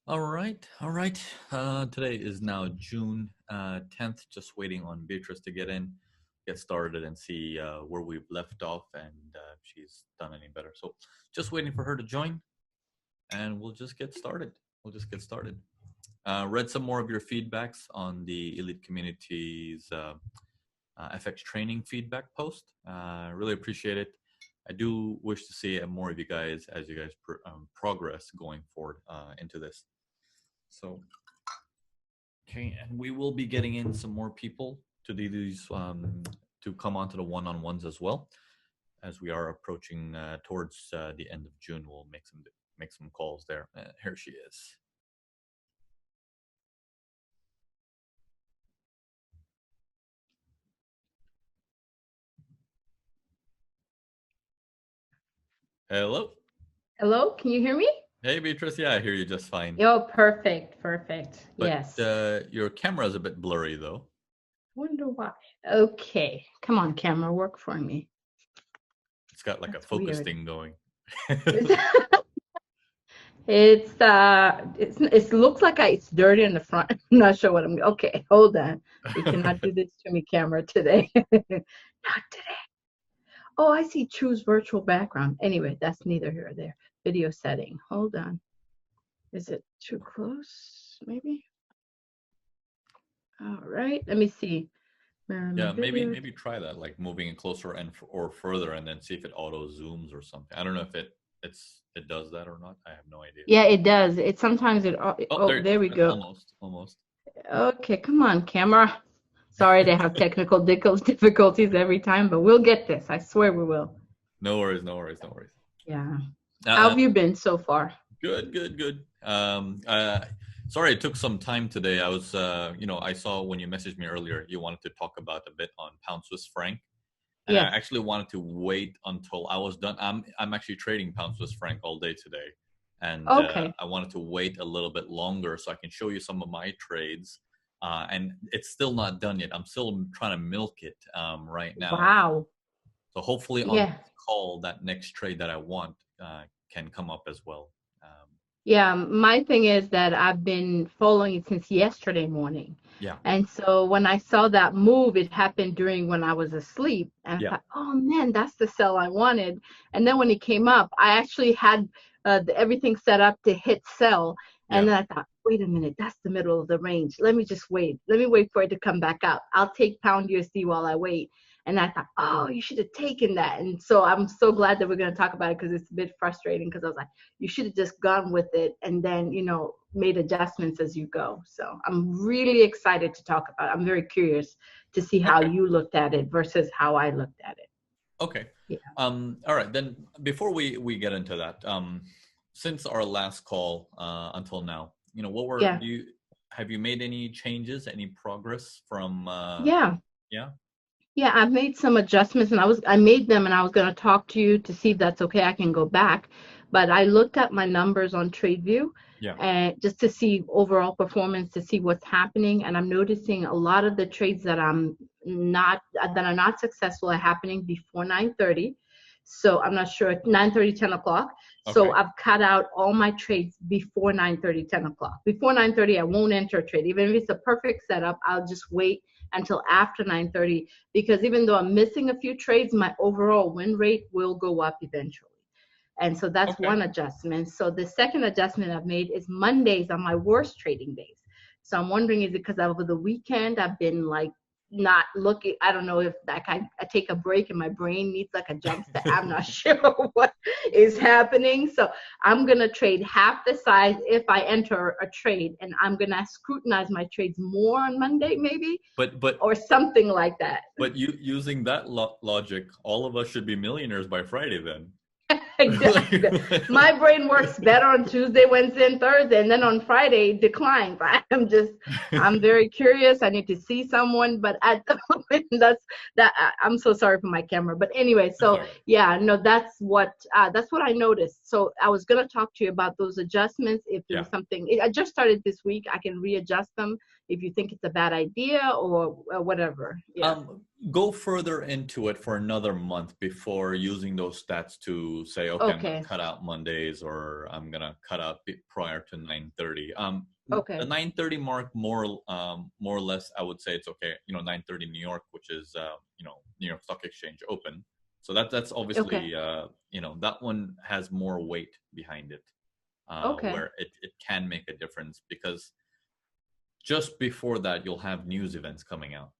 All right, all right. Today is now June 10th. Just waiting on Beatrice to get started, and see where we've left off, and if she's done any better. So, just waiting for her to join, and we'll just get started. We'll just get started. Read some more of your feedbacks on the Elite Community's FX training feedback post. Really appreciate it. I do wish to see more of you guys as you guys progress going forward into this. So, okay, and we will be getting in some more people to do these to come onto the one-on-ones as well, as we are approaching towards the end of June. We'll make some calls there. Here she is. Hello. Hello, can you hear me? Hey, Beatrice. Yeah, I hear you just fine. Oh, perfect, perfect. But Yes. your camera is a bit blurry, though. Wonder why. Okay, come on, camera, work for me. It's got like That's a focus weird. thing going. It looks like it's dirty in the front. I'm not sure what I'm. Okay, hold on. You cannot do this to me, camera, today. Not today. Oh, I see. Choose virtual background. Anyway, that's neither here or there. Video setting. Hold on. Is it too close? Maybe. All right. Let me see. Yeah, maybe try that, like moving it closer or further, and then see if it auto zooms or something. I don't know if it does that or not. I have no idea. Yeah, it does. It sometimes Oh, there you there go. we go. Almost. Okay, come on, camera. Sorry to have technical difficulties every time, but we'll get this. I swear we will. No worries, no worries, no worries. Yeah. How have you been so far? Good. Sorry it took some time today. I was, I saw when you messaged me earlier, you wanted to talk about a bit on pound Swiss franc, and I Yes. actually wanted to wait until I was done. I'm actually trading pound Swiss franc all day today, and Okay. I wanted to wait a little bit longer so I can show you some of my trades. And it's still not done yet. I'm still trying to milk it right now. Wow. So hopefully on Yeah. this call, that next trade that I want can come up as well. Yeah, my thing is that I've been following it since yesterday morning. Yeah, And so when I saw that move, it happened during when I was asleep. And I yeah, thought, oh man, that's the sell I wanted. And then when it came up, I actually had everything set up to hit sell. And yeah. then I thought, wait a minute, that's the middle of the range. Let me just wait. Let me wait for it to come back up. I'll take pound USD while I wait. And I thought, oh, you should have taken that. And so I'm so glad that we're going to talk about it because it's a bit frustrating because I was like, you should have just gone with it and then, made adjustments as you go. So I'm really excited to talk about it. I'm very curious to see how Okay. you looked at it versus how I looked at it. Okay. Yeah. All right. Then before we get into that, since our last call until now, Yeah. have you made any changes, any progress from? Yeah. Yeah. Yeah, I've made some adjustments and I made them and I was going to talk to you to see if that's okay. I can go back, but I looked at my numbers on TradeView Yeah. and just to see overall performance, to see what's happening. And I'm noticing a lot of the trades that are not successful are happening before 9:30. So I'm not sure, 9:30, 10 o'clock. So Okay. I've cut out all my trades before 9:30, 10 o'clock. Before 9:30, I won't enter a trade. Even if it's a perfect setup, I'll just wait until after 9:30 because even though I'm missing a few trades, my overall win rate will go up eventually. And so that's Okay. one adjustment. So the second adjustment I've made is Mondays are my worst trading days. So I'm wondering, is it because over the weekend I've been like not looking? I don't know if like I take a break and my brain needs like a jump set. I'm not sure what is happening. So I'm going to trade half the size if I enter a trade, and I'm going to scrutinize my trades more on Monday maybe, But or something like that. but you using that logic, all of us should be millionaires by Friday then. My brain works better on Tuesday, Wednesday, and Thursday, and then on Friday it declines. I'm very curious. I need to see someone, but at the moment, I'm so sorry for my camera, but anyway. So Sorry. yeah, no, that's what I noticed. So I was gonna talk to you about those adjustments. If there Yeah. was something, I just started this week. I can readjust them if you think it's a bad idea or whatever. Yeah. Go further into it for another month before using those stats to say, okay, I'm going to Okay. cut out Mondays or I'm going to cut out prior to 9:30. The Okay. 9:30 mark, more or less, I would say it's okay. 9:30 New York, which is New York Stock Exchange open. So that's Okay. obviously that one has more weight behind it, Okay. where it can make a difference because just before that you'll have news events coming out,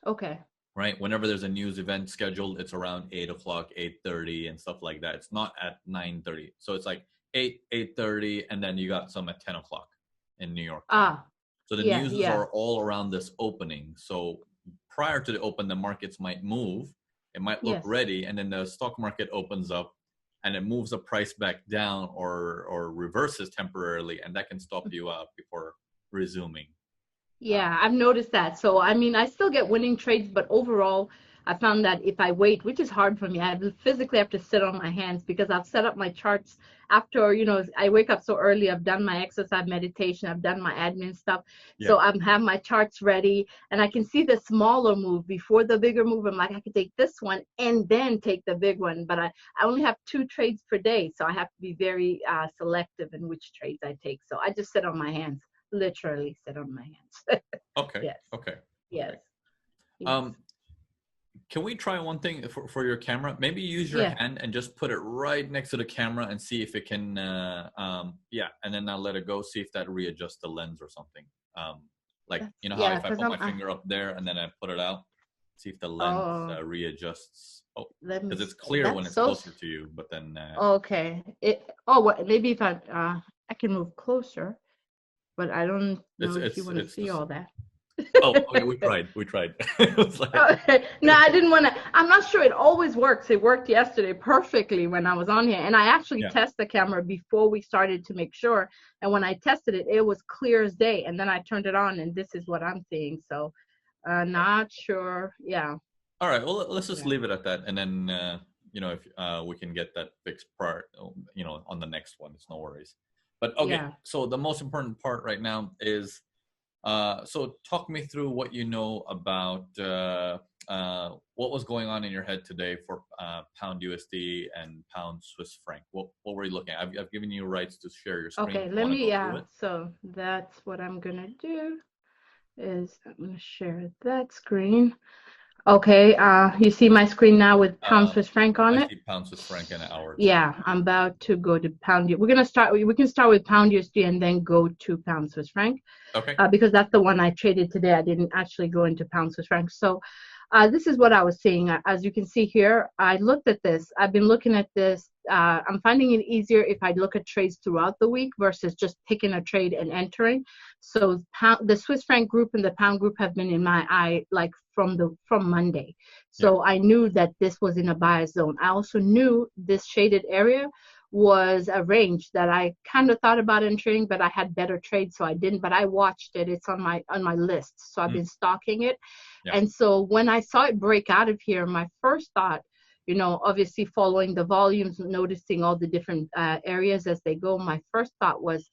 Okay. right? Whenever there's a news event scheduled, it's around 8 o'clock, 8:30, and stuff like that. It's not at 9:30. So it's like 8:30, and then you got some at 10 o'clock in New York time. Ah. So the Yeah. newses Yeah. are all around this opening. So prior to the open, the markets might move. It might look Yes. ready, and then the stock market opens up and it moves the price back down or reverses temporarily, and that can stop you out before resuming. Yeah, I've noticed that. So, I mean, I still get winning trades, but overall, I found that if I wait, which is hard for me, I physically have to sit on my hands because I've set up my charts after, I wake up so early. I've done my exercise meditation, I've done my admin stuff. Yeah. So I have my charts ready and I can see the smaller move before the bigger move. I'm like, I could take this one and then take the big one. But I only have 2 trades per day. So I have to be very selective in which trades I take. So I just sit on my hands, literally sit on my hands. Okay. Yes, Okay. yes, Okay. yes. Um, Can we try one thing for your camera? Maybe use your Yeah, hand and just put it right next to the camera and see if it can, yeah, and then I'll let it go, see if that readjusts the lens or something. Like, that's, you know how yeah, if I because put my finger up there and then I put it out, see if the lens oh, readjusts. Oh, let me because it's see. clear when That's it's so, closer to you, but then, okay. What, maybe if I can move closer, but I don't it's, know if you it's, want to it's see just, all that. oh, okay, we tried. It was like, Okay. No, I didn't want to. I'm not sure it always works. It worked yesterday perfectly when I was on here. And I actually yeah, test the camera before we started to make sure. And when I tested it, it was clear as day. And then I turned it on and this is what I'm seeing. So not sure. Yeah. all right, well, let's just Yeah. leave it at that, and then if we can get that fixed part, on the next one, it's no worries. But okay, Yeah. so the most important part right now is, so talk me through what you know about what was going on in your head today for pound USD and pound Swiss franc. What were you looking at? I've given you rights to share your screen Okay. if you Let want to me, go through yeah. it. So that's what I'm going to do is I'm going to share that screen. Okay. You see my screen now with pound Um, Swiss franc on I it? see pound Swiss franc and an hour chart. Yeah, I'm about to go to pound. We're gonna start. We can start with pound USD and then go to pound Swiss franc, Okay. because that's the one I traded today. I didn't actually go into pound Swiss franc. So, this is what I was seeing. As you can see here, I looked at this. I've been looking at this. I'm finding it easier if I look at trades throughout the week versus just picking a trade and entering. So, the Swiss franc group and the pound group have been in my eye like from Monday. Yeah. So I knew that this was in a bias zone. I also knew this shaded area was a range that I kind of thought about entering, but I had better trades, so I didn't. But I watched it. It's on my list, so I've Mm, been stalking it. yeah. And so when I saw it break out of here, my first thought, obviously following the volumes, noticing all the different areas as they go, my first thought was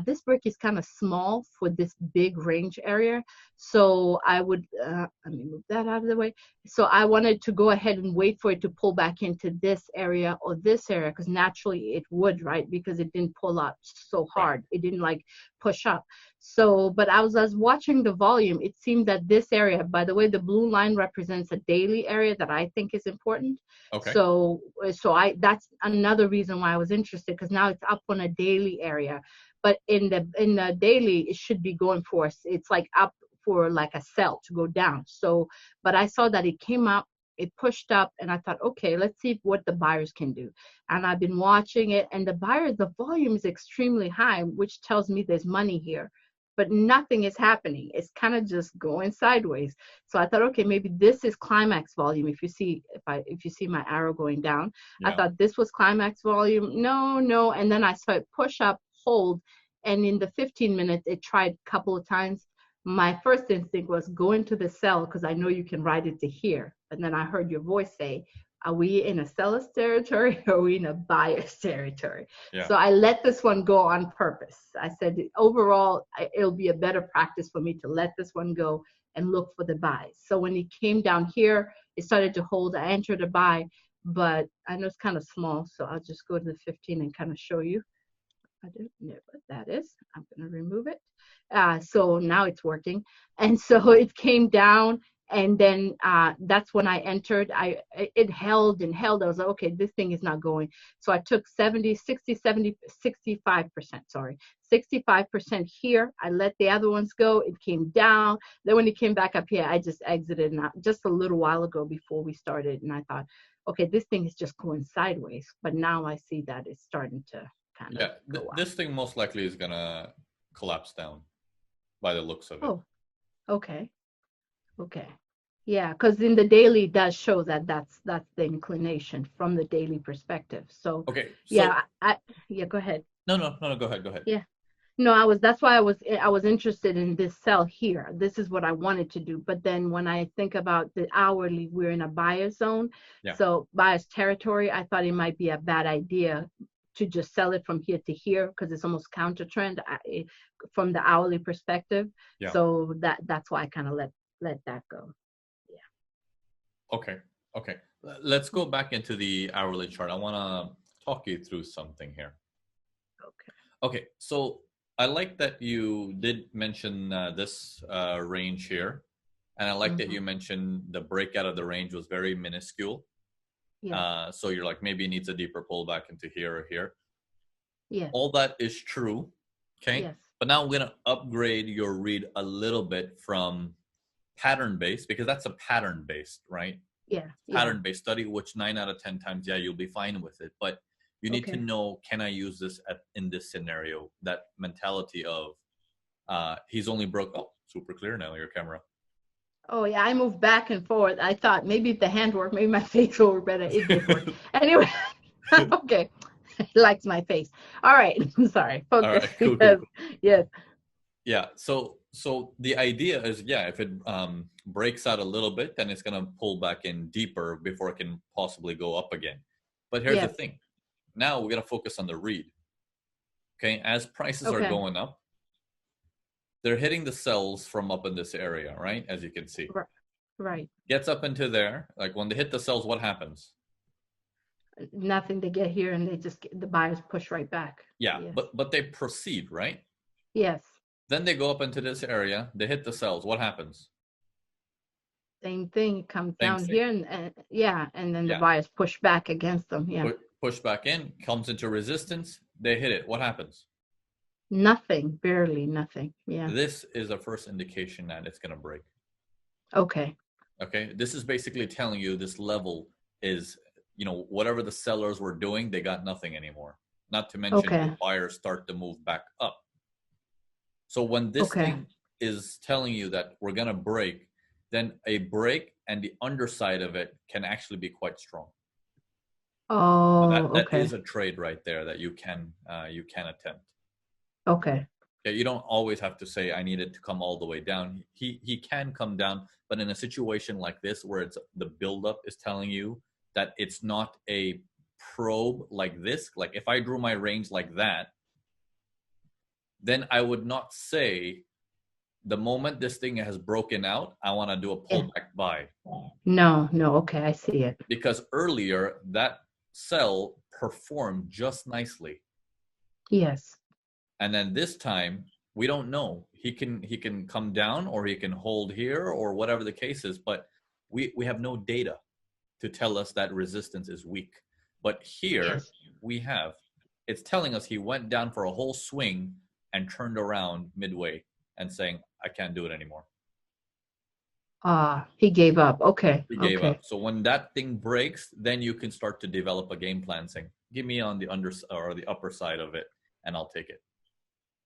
this break is kind of small for this big range area. So I would, let me move that out of the way. So I wanted to go ahead and wait for it to pull back into this area or this area because naturally it would, right? Because it didn't pull up so Right. hard. It didn't like push up. So, but I was watching the volume. It seemed that this area, by the way, the blue line represents a daily area that I think is important. Okay. So that's another reason why I was interested because now it's up on a daily area. But in the daily, it should be going for it's like up for like a sell to go down. So, but I saw that it came up, it pushed up, and I thought, okay, let's see what the buyers can do. And I've been watching it, and the volume is extremely high, which tells me there's money here. But nothing is happening. It's kind of just going sideways. So I thought, okay, maybe this is climax volume. If you see my arrow going down, I Yeah. thought this was climax volume. No, and then I saw it push up, hold, and in the 15 minutes, it tried a couple of times. My first instinct was go into the cell because I know you can ride it to here. And then I heard your voice say, are we in a seller's territory or are we in a buyer's territory? Yeah. So I let this one go on purpose. I said, overall, it'll be a better practice for me to let this one go and look for the buys. So when it came down here, it started to hold. I entered a buy, but I know it's kind of small. So I'll just go to the 15 and kind of show you. I don't know what that is. I'm going to remove it. So now it's working. And so it came down, and then that's when I entered. It held and held. I was like, okay, this thing is not going. So I took 70, 60, 70, 65%, sorry, 65% here. I let the other ones go. It came down. Then when it came back up here, I just exited just a little while ago before we started. And I thought, okay, this thing is just going sideways. But now I see that it's starting to kind of Yeah. go up. This thing most likely is going to collapse down by the looks of it. Oh, okay. Okay. Yeah, because in the daily it does show that that's the inclination from the daily perspective. So Okay. So, yeah, yeah, go ahead. no, go ahead. Go ahead. Yeah. No, that's why I was interested in this sell here. This is what I wanted to do. But then when I think about the hourly, we're in a buyer zone. Yeah. So buyer's territory, I thought it might be a bad idea to just sell it from here to here because it's almost counter trend from the hourly perspective. Yeah. So that's why I kind of let that go. Yeah. Okay. Okay. Let's go back into the hourly chart. I want to talk you through something here. Okay. Okay. So I like that you did mention this range here. And I like that you mentioned the breakout of the range was very minuscule. Yeah. So you're like, maybe it needs a deeper pullback into here or here. Yeah. All that is true. Okay. Yes. But now I'm going to upgrade your read a little bit from pattern based, because that's a pattern based, right? Yeah. Pattern based study, which 9 out of 10 times, yeah, you'll be fine with it. But you need to know, can I use this in this scenario? That mentality of he's only broke. Oh, super clear now, your camera. Oh yeah, I moved back and forth. I thought maybe if the hand worked, maybe my face will work better. It did work. Anyway, okay. He likes my face. All right. I'm sorry. Focus. All right, cool, Yes. cool. Yes. Yeah. So the idea is, yeah, if it breaks out a little bit, then it's gonna pull back in deeper before it can possibly go up again. But here's the thing. Now we're gonna focus on the read. Okay, as prices are going up, they're hitting the cells from up in this area, right? As you can see. Right. Gets up into there. Like when they hit the cells, what happens? Nothing to get here, and the buyers push right back. Yeah, yes. but they proceed, right? Yes. Then they go up into this area. They hit the cells. What happens? Same thing. It comes down here, and then the buyers push back against them. Yeah. Push back in, comes into resistance. They hit it. What happens? Nothing. Barely nothing. Yeah. This is a first indication that it's going to break. Okay. Okay. This is basically telling you this level is, whatever the sellers were doing, they got nothing anymore. Not to mention the buyers start to move back up. So when this thing is telling you that we're going to break, then a break and the underside of it can actually be quite strong. Oh, so that is a trade right there that you can attempt. Okay. Okay, you don't always have to say, I need it to come all the way down. He can come down, but in a situation like this where it's the buildup is telling you that it's not a probe like this. Like if I drew my range like that, then I would not say the moment this thing has broken out, I want to do a pullback buy. No. Okay, I see it. Because earlier that sell performed just nicely. Yes. And then this time we don't know. He can come down or he can hold here or whatever the case is, but we have no data to tell us that resistance is weak. But here it's telling us he went down for a whole swing and turned around midway and saying, I can't do it anymore. He gave up. Okay. He gave up. So when that thing breaks, then you can start to develop a game plan saying, give me on the under or the upper side of it and I'll take it.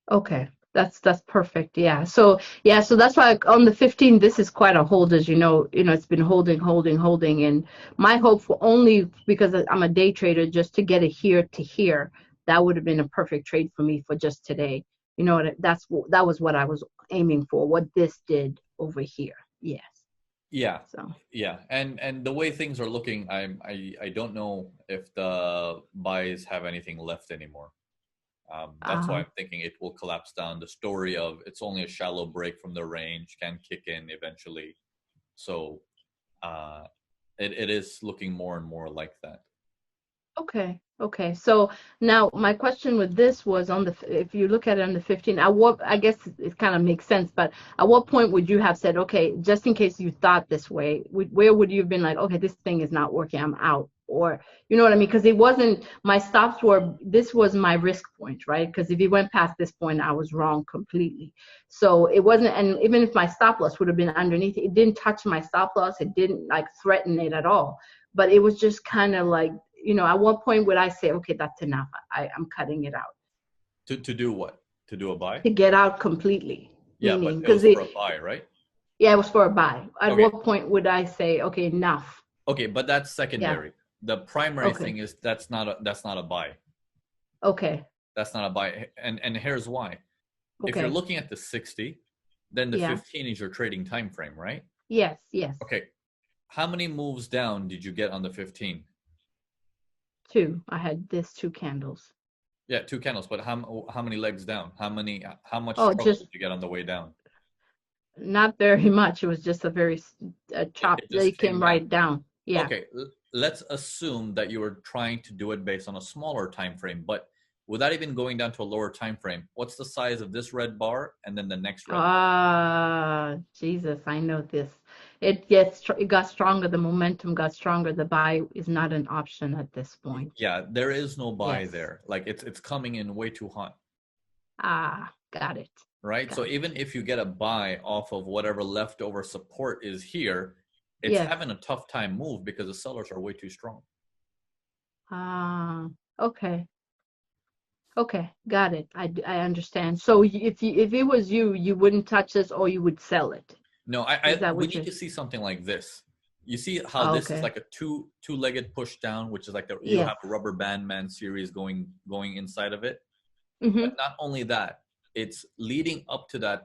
Okay. That's perfect. Yeah. So that's why on the 15, this is quite a hold, as it's been holding. And my hope for only because I'm a day trader, just to get it here to here, that would have been a perfect trade for me for just today. That was what I was aiming for, what this did over here. Yes. Yeah, So, yeah, and the way things are looking, I don't know if the buys have anything left anymore. That's why uh, I'm thinking it will collapse down. The story of it's only a shallow break from the range can kick in eventually. So uh, it is looking more and more like that. okay. Okay. So now my question with this was on the, if you look at it on the 15, at what, I guess it kind of makes sense, but at what point would you have said, okay, just in case you thought this way, where would you have been like, okay, this thing is not working, I'm out? Or, you know what I mean? Because it wasn't, my stops were, this was my risk point, right? Because if you went past this point, I was wrong completely. So it wasn't, and even if my stop loss would have been underneath, it didn't touch my stop loss. It didn't like threaten it at all. But it was just kind of like, at what point would I say, okay, that's enough? I'm cutting it out To do what? To do a buy? to get out completely. Yeah, but Meaning, it was because for a buy, right? yeah, it was for a buy. At Okay, what point would I say, okay, enough? okay, but that's Yeah. secondary. The primary Okay. thing is that's not a buy. Okay. That's not a buy, and here's why. If you're Okay. looking at the 60, then the Yeah. 15 is your trading time frame, right? Yes. Yes. Okay, how many moves down did you get on the 15? Two. I had this two candles. Yeah, two candles, but how many legs down? How much Oh, struggle just did you get on the way down? not very much. It was just a chop. It They just came came down. right down. Yeah. Okay, let's assume that you were trying to do it based on a smaller time frame, but without even going down to a lower time frame, what's the size of this red bar and then the next red bar? Ah, Jesus, I know this. It got stronger. The momentum got stronger. The buy is not an option at this point. Yeah, there is no buy Yes. there. Like it's coming in way too hot, Ah, got it. right? So Got it. even if you get a buy off of whatever leftover support is here, it's Yes. having a tough time move because the sellers are way too strong. Ah, okay. Okay, got it. I understand. So if it was you, you wouldn't touch this or you would sell it. No, Is that we what need you're? to see something like this. You see how Oh, this is okay. like a two-legged push down, which is like you Yes. have a rubber band man series going inside of it. But Mm-hmm. not only that, it's leading up to that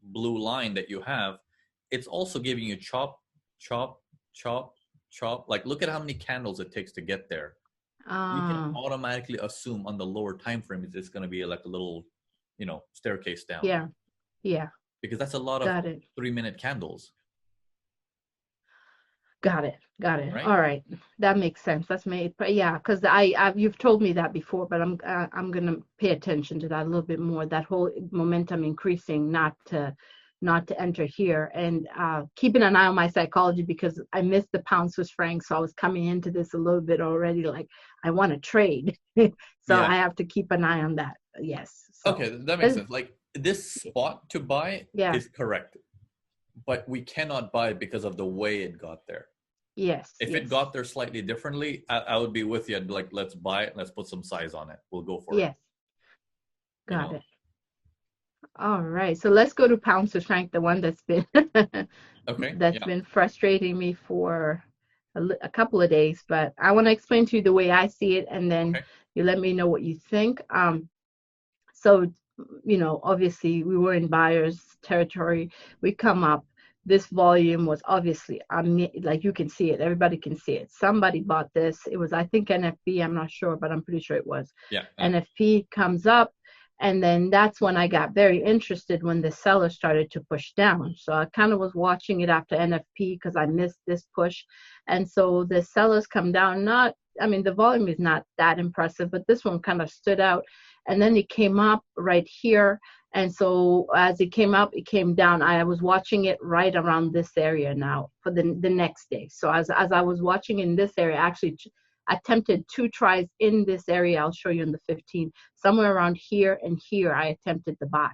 blue line that you have. It's also giving you chop, chop, chop, chop. Like look at how many candles it takes to get there. You can Ah, automatically assume on the lower time frame it's going to be like a little, staircase down yeah. Yeah. because that's a lot of Got it. 3-minute candles, Got it. Got it. right? All right. That makes sense. That's made, but yeah, because you've told me that before, but I'm gonna pay attention to that a little bit more. That whole momentum increasing, not to enter here, and keeping an eye on my psychology because I missed the pound Swiss franc, so I was coming into this a little bit already like I want to trade, so Yeah. I have to keep an eye on that. Yes. So, Okay, that makes sense. Like this spot to buy yeah. is correct, but we cannot buy it because of the way it got there. Yes. If it Yes. got there slightly differently, I would be with you. I'd be like, let's buy it. Let's put some size on it. We'll go for it. Yes. You Got know? it. All right, so let's go to pound to strength, the one that's been Okay. that's Yeah. been frustrating me for a couple of days. But I want to explain to you the way I see it, and then Okay. you let me know what you think. So obviously we were in buyers territory. We come up. This volume was obviously, like you can see it. Everybody can see it. Somebody bought this. It was, I think, NFP. I'm not sure, but I'm pretty sure it was. Yeah. NFP comes up, and then that's when I got very interested when the seller started to push down. So I kind of was watching it after NFP because I missed this push. And so the sellers come down. I mean, the volume is not that impressive, but this one kind of stood out. And then it came up right here. And so as it came up, it came down. I was watching it right around this area now for the next day. So as I was watching in this area, I actually attempted two tries in this area. I'll show you in the 15. Somewhere around here and here, I attempted to buy.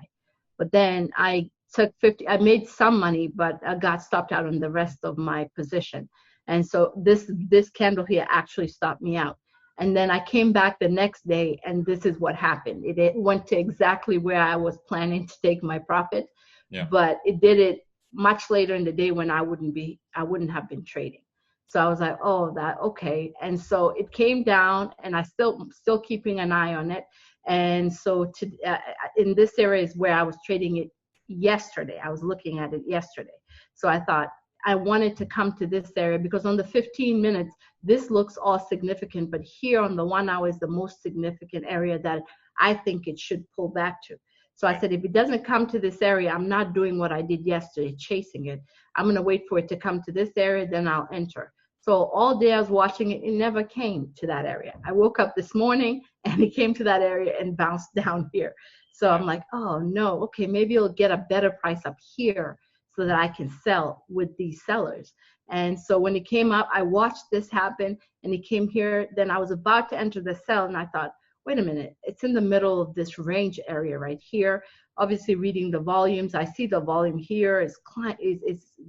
But then I took 50. I made some money, but I got stopped out on the rest of my position. And so this candle here actually stopped me out. And then I came back the next day, and this is what happened. It went to exactly where I was planning to take my profit, Yeah. but it did it much later in the day when I wouldn't have been trading. So I was like, oh, that okay. And so it came down, and I still keeping an eye on it. And so in this area is where I was trading it yesterday. I was looking at it yesterday. So I thought, I wanted to come to this area because on the 15 minutes, this looks all significant, but here on the 1 hour is the most significant area that I think it should pull back to. So I said, if it doesn't come to this area, I'm not doing what I did yesterday, chasing it. I'm going to wait for it to come to this area, then I'll enter. So all day I was watching it. It never came to that area. I woke up this morning and it came to that area and bounced down here. So I'm like, oh no, okay, maybe it'll get a better price up here so that I can sell with these sellers. And so when it came up, I watched this happen and it came here. Then I was about to enter the sell and I thought, wait a minute, it's in the middle of this range area right here. Obviously reading the volumes, I see the volume here is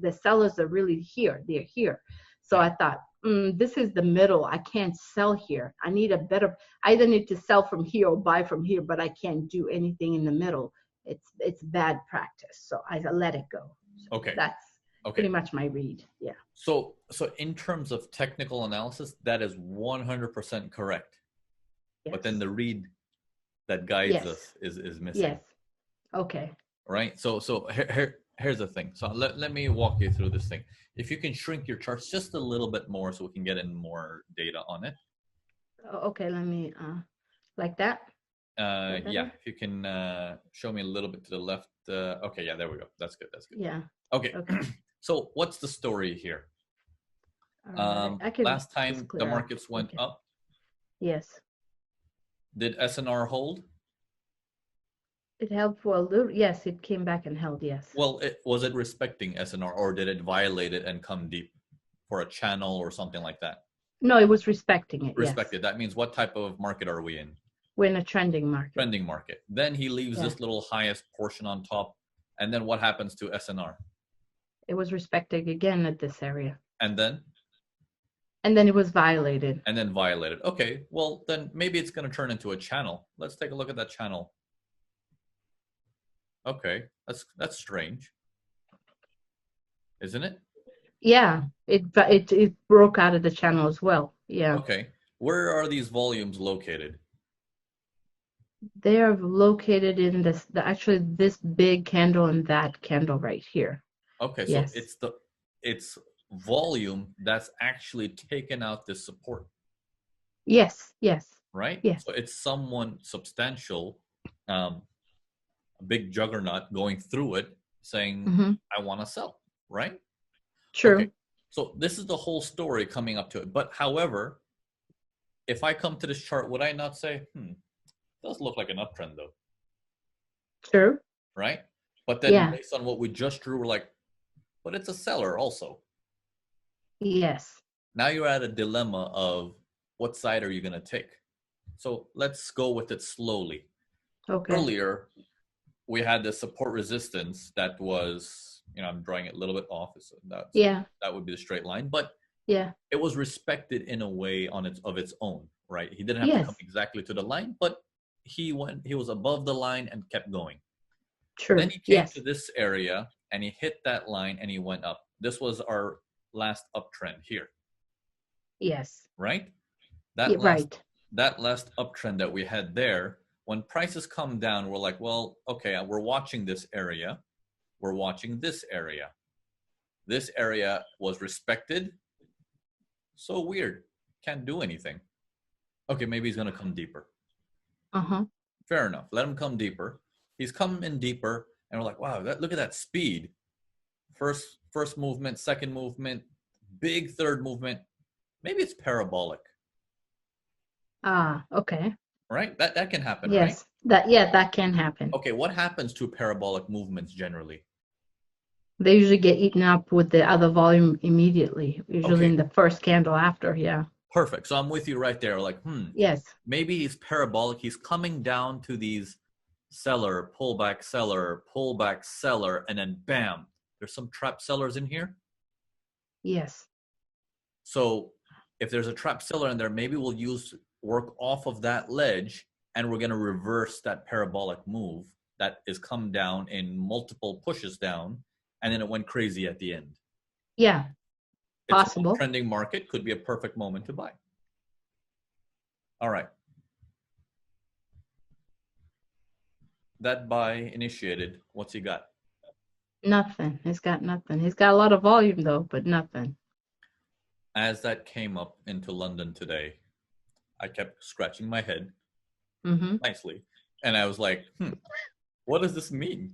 the sellers are really here, they're here. So I thought, this is the middle. I can't sell here. I need a better, I either need to sell from here or buy from here, but I can't do anything in the middle. It's bad practice. So I let it go. So Okay. that's pretty much my read. Yeah. So in terms of technical analysis, that is 100% correct. Yes. But then the read that guides us is missing. Yes. Okay. Right. So here's the thing. So let me walk you through this thing. If you can shrink your charts just a little bit more so we can get in more data on it. Okay, let me like that. Yeah, if you can show me a little bit to the left. Okay, yeah, there we go. That's good. Yeah. Okay. So what's the story here? Last time the markets went up. Yes. Did SNR hold? It held for a little. Yes, it came back and held. Yes. Well, was it respecting SNR or did it violate it and come deep for a channel or something like that? No, it was respecting it. Respected. Yes. That means what type of market are we in? We're in a trending market. Trending market. Then he leaves this little highest portion on top. And then what happens to SNR? It was respected again at this area. And then? And then it was violated. And then violated. Okay, well, then maybe it's going to turn into a channel. Let's take a look at that channel. Okay, that's strange, isn't it? Yeah, it broke out of the channel as well. Yeah. Okay, where are these volumes located? They are located in actually this big candle and that candle right here. Okay, so it's volume that's actually taken out this support. Yes. Yes. Right. Yes. So it's someone substantial. A big juggernaut going through it saying, I want to sell, right? True. Okay. So this is the whole story coming up to it. But however, if I come to this chart, would I not say, does look like an uptrend though? True. Right? But then based on what we just drew, we're like, but it's a seller also. Yes. Now you're at a dilemma of what side are you going to take? So let's go with it slowly. Okay. Earlier, we had the support resistance that was, I'm drawing it a little bit off. So that would be the straight line, but it was respected in a way of its own, right? He didn't have to come exactly to the line, but he was above the line and kept going. True. Then he came to this area and he hit that line and he went up. This was our last uptrend here. Yes. Right? That last uptrend that we had there, when prices come down, we're like, well, okay, we're watching this area. We're watching this area. This area was respected. So weird. Can't do anything. Okay, maybe he's going to come deeper. Fair enough. Let him come deeper. He's come in deeper, and we're like, wow, look at that speed. First movement, second movement, big third movement. Maybe it's parabolic. Okay. Right? That can happen, yes. Right? That can happen. Okay, what happens to parabolic movements generally? They usually get eaten up with the other volume immediately, usually in the first candle after, Perfect. So I'm with you right there. Like, yes. Maybe he's parabolic. He's coming down to these seller, pullback, seller, and then bam, there's some trap sellers in here. Yes. So if there's a trap seller in there, maybe we'll work off of that ledge and we're going to reverse that parabolic move that is come down in multiple pushes down, and then it went crazy at the end. Yeah, possible. It's a trending market, could be a perfect moment to buy. All right. That buy initiated. What's he got? Nothing. He's got nothing. He's got a lot of volume though, but nothing. As that came up into London today, I kept scratching my head Mm-hmm. nicely, and I was like, what does this mean?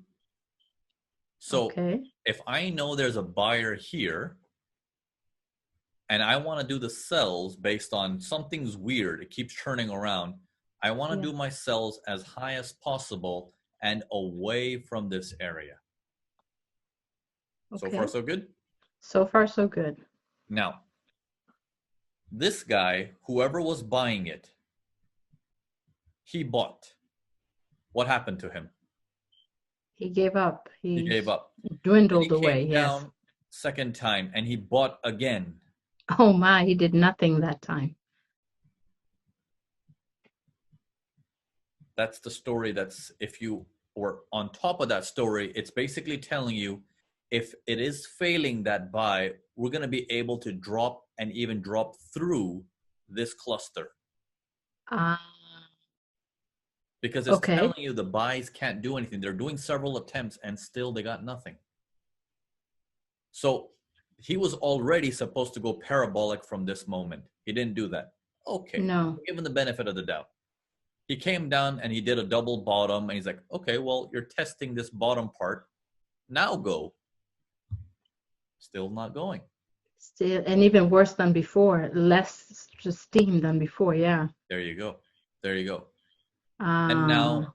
So Okay. if I know there's a buyer here and I want to do the cells based on something's weird, it keeps turning around. I want to Yeah. do my cells as high as possible and away from this area. So far, Okay. so good. So far, so good. Now, this guy, whoever was buying it, he bought. What happened to him? He gave up. He He gave up. Then he dwindled away. came Yes. down second time and he bought again. Oh my, he did nothing that time. That's the story. That's if you were on top of that story, it's basically telling you if it is failing that buy, we're going to be able to drop and even drop through this cluster Uh, because it's telling okay. you the buys can't do anything. They're doing several attempts and still they got nothing. So he was already supposed to go parabolic from this moment. He didn't do that. Okay, No. give him the benefit of the doubt. He came down and he did a double bottom and he's like, okay, well, you're testing this bottom part. Now go. Still not going. Still, and even worse than before. Less steam than before. Yeah. There you go. There you go. And Uh, now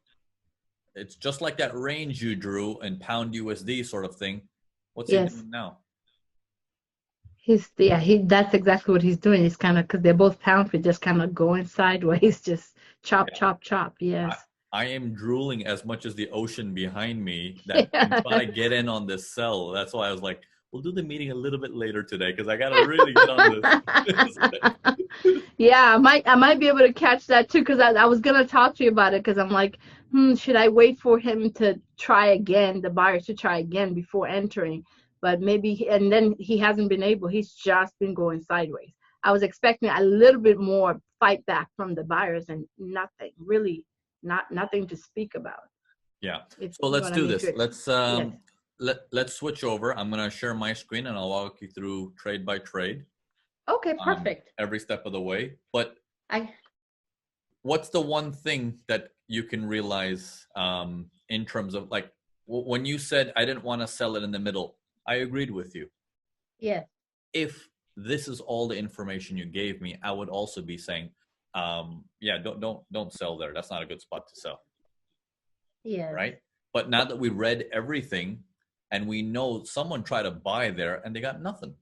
it's just like that range you drew in pound USD sort of thing. What's he yes. doing now? That's exactly what he's doing. He's kind of, because they're both pound for just kind of going sideways, just chop, Yeah. chop, chop. I, Yes. I am drooling as much as the ocean behind me that I'm trying to get in on this cell. That's why I was like, we'll do the meeting a little bit later today because I got to really get on this. Yeah, I might be able to catch that too because I was gonna talk to you about it because I'm like, should I wait for him to try again, the buyer to try again before entering? But maybe, and then he hasn't been able. He's just been going sideways. I was expecting a little bit more fight back from the buyers, and nothing really, nothing to speak about. Yeah. If So you know let's what I do mean. this. Yes. Let's switch over. I'm gonna share my screen and I'll walk you through trade by trade, Okay. Perfect. every step of the way. But I what's the one thing that you can realize in terms of like when you said I didn't want to sell it in the middle? I agreed with you. Yes. If this is all the information you gave me, I would also be saying, yeah, don't sell there. That's not a good spot to sell, Yes. right? But now that we read everything and we know someone tried to buy there and they got nothing,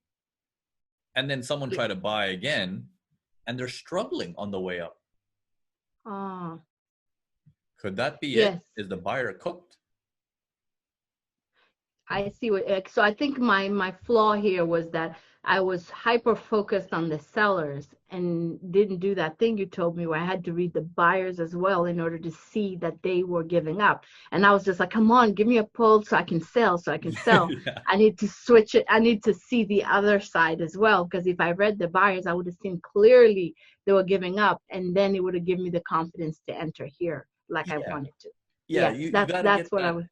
and then someone Yeah. tried to buy again and they're struggling on the way up. Oh. Could that be it? Yes. Is the buyer cooked? I see what, so I think my flaw here was that I was hyper focused on the sellers and didn't do that thing you told me where I had to read the buyers as well in order to see that they were giving up. And I was just like, come on, give me a pull so I can sell, so I can sell. Yeah. I need to switch it. I need to see the other side as well. Because if I read the buyers, I would have seen clearly they were giving up, and then it would have given me the confidence to enter here like I Yeah. wanted to. Yeah. Yes, You that's got to that's get what I that. was.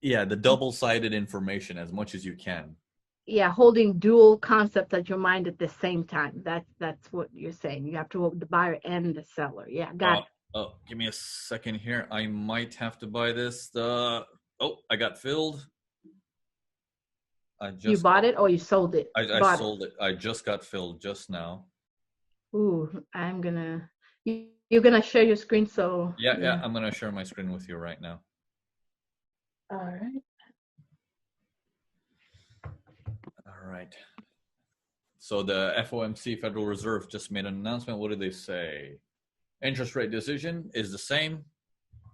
Yeah. The double sided information as much as you can. Yeah, holding dual concepts at your mind at the same time. That's what you're saying. You have to hold the buyer and the seller. Yeah, got Uh, it. oh, give me a second here. I might have to buy this. Oh, I got filled. I You just bought it or you sold it? I Bought it. sold it. I just got filled just now. Ooh, you're gonna share your screen, so Yeah, yeah. yeah. I'm gonna share my screen with you right now. All right. All right. So the FOMC, Federal Reserve, just made an announcement. What did they say? Interest rate decision is the same.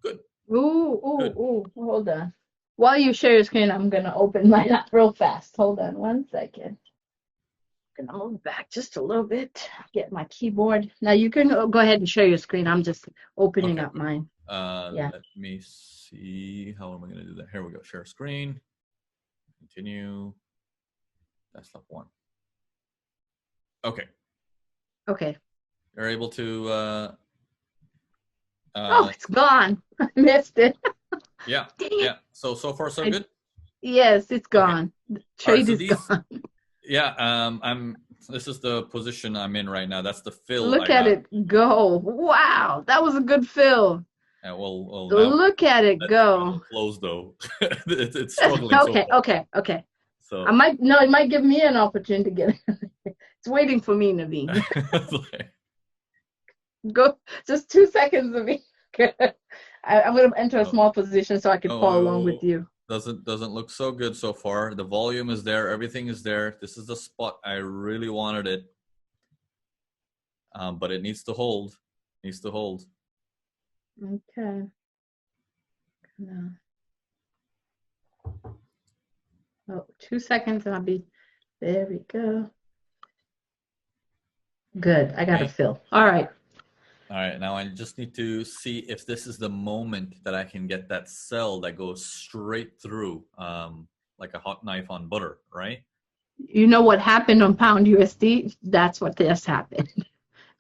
Good, Ooh, ooh, good. ooh. Hold on. While you share your screen, I'm gonna open mine up real fast. Hold on one second. Gonna move back just a little bit. Get my keyboard. Now you can go ahead and share your screen. I'm just opening Okay. up mine. Yeah. Let me see. How am I going to do that? Here we go. Share screen. Continue. Desktop one. Okay. Okay. You're able to. Oh, it's gone. I missed it. Yeah. Dang it. Yeah. So far so I good. Yes, it's Okay. gone. The All right. trade So is these, gone. yeah. This is the position I'm in right now. That's the fill Look I at got. it go. Wow, that was a good fill. Well, now Look at it let the candle go. close though. It's struggling so Okay, far. okay, okay. I So might no, it might give me an opportunity to get it. It's waiting for me, Naveen. like, Go just 2 seconds, Naveen. I'm gonna enter a oh, small position so I can follow along with oh, you. doesn't look so good so far. The volume is there. Everything is there. This is the spot I really wanted it, but it needs to hold. Needs to hold. Okay. No. Oh, 2 seconds and I'll be there we go. Good. I got a Okay. fill. All right. All right, now I just need to see if this is the moment that I can get that cell that goes straight through, like a hot knife on butter, right? You know what happened on Pound USD? That's what just happened.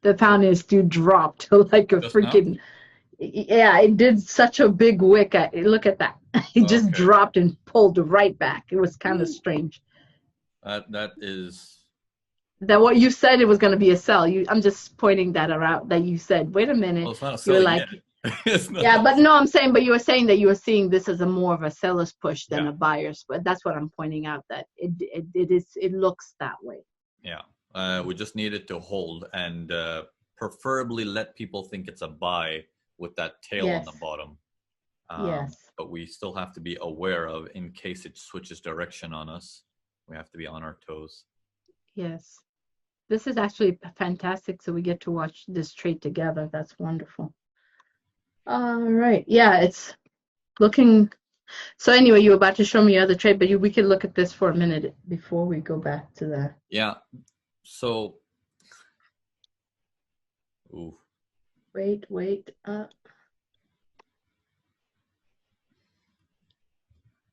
The Pound USD dropped like a Just now? freaking, yeah, it did such a big wick. Look at that. It just Okay. dropped and pulled right back. It was kind of Woo. strange. That is. That what you said it was going to be a sell. I'm just pointing that around that you said, wait a Well, minute. it's not a You were sell yet. like, It's not. yeah, but no, I'm saying, but you were saying that you were seeing this as a more of a seller's push than Yeah, a buyer's. But that's what I'm pointing out that it looks that way. yeah. We just need it to hold and preferably let people think it's a buy with that tail on Yes, the bottom. yes, But we still have to be aware of in case it switches direction on us. We have to be on our toes. yes. This is actually fantastic. So we get to watch this trade together. That's wonderful. All right. Yeah, it's looking. So anyway, you were about to show me other trade, but we could look at this for a minute before we go back to the. Yeah. So, ooh. Wait.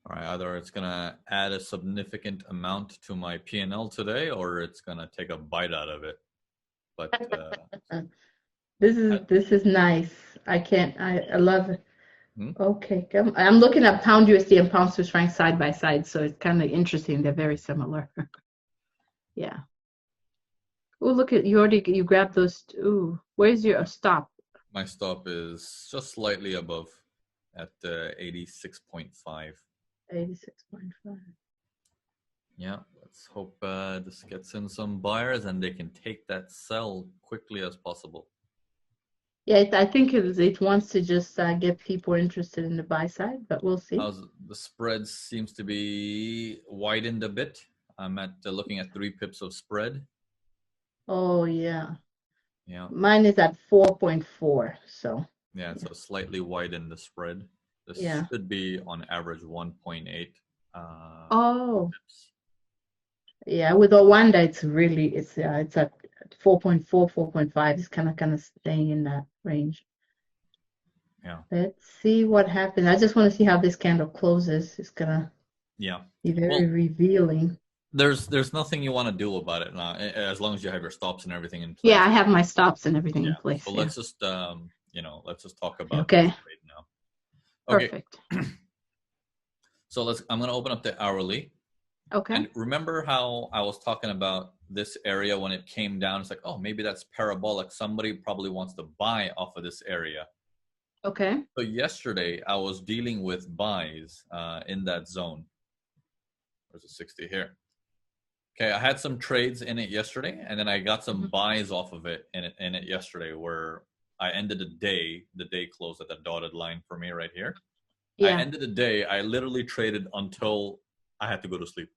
All right, either it's gonna add a significant amount to my P&L today, or it's gonna take a bite out of it. But This is nice. I can't. I love it. hmm? Okay, I'm looking at Pound USD and Pound Swiss franc side by side, so it's kind of interesting. They're very similar. Yeah. Oh, look at you grabbed those. Ooh, where's your stop? My stop is just slightly above at 86.5. 86.5. Yeah, let's hope this gets in some buyers and they can take that sell quickly as possible. Yeah, I think it wants to just get people interested in the buy side, but we'll see. How's the spread seems to be widened a bit. I'm at looking at 3 pips of spread. Oh yeah, Yeah, mine is at 4.4. So yeah, yeah, so slightly widened the spread. This yeah. should be on average 1.8 Oh pips. yeah, with Rwanda, it's at 4.4, 4.5. It's kind of staying in that range. Yeah, Let's see what happens. I just want to see how this candle closes. It's gonna yeah. be very Well, revealing. there's nothing you want to do about it now, as long as you have your stops and everything in Yeah, place. I have my stops and everything in Yeah. place. So Yeah. let's just let's just talk about this Okay. trade now. Okay. Perfect. So I'm gonna open up the hourly. Okay. And remember how I was talking about this area when it came down? It's like, oh, maybe that's parabolic. Somebody probably wants to buy off of this area. Okay. So yesterday I was dealing with buys in that zone. There's a 60 here. Okay, I had some trades in it yesterday, and then I got some Mhm. buys off of it in it yesterday, where I ended the day. The day closed at the dotted line for me right here. I Yeah. ended the day. I literally traded until I had to go to sleep.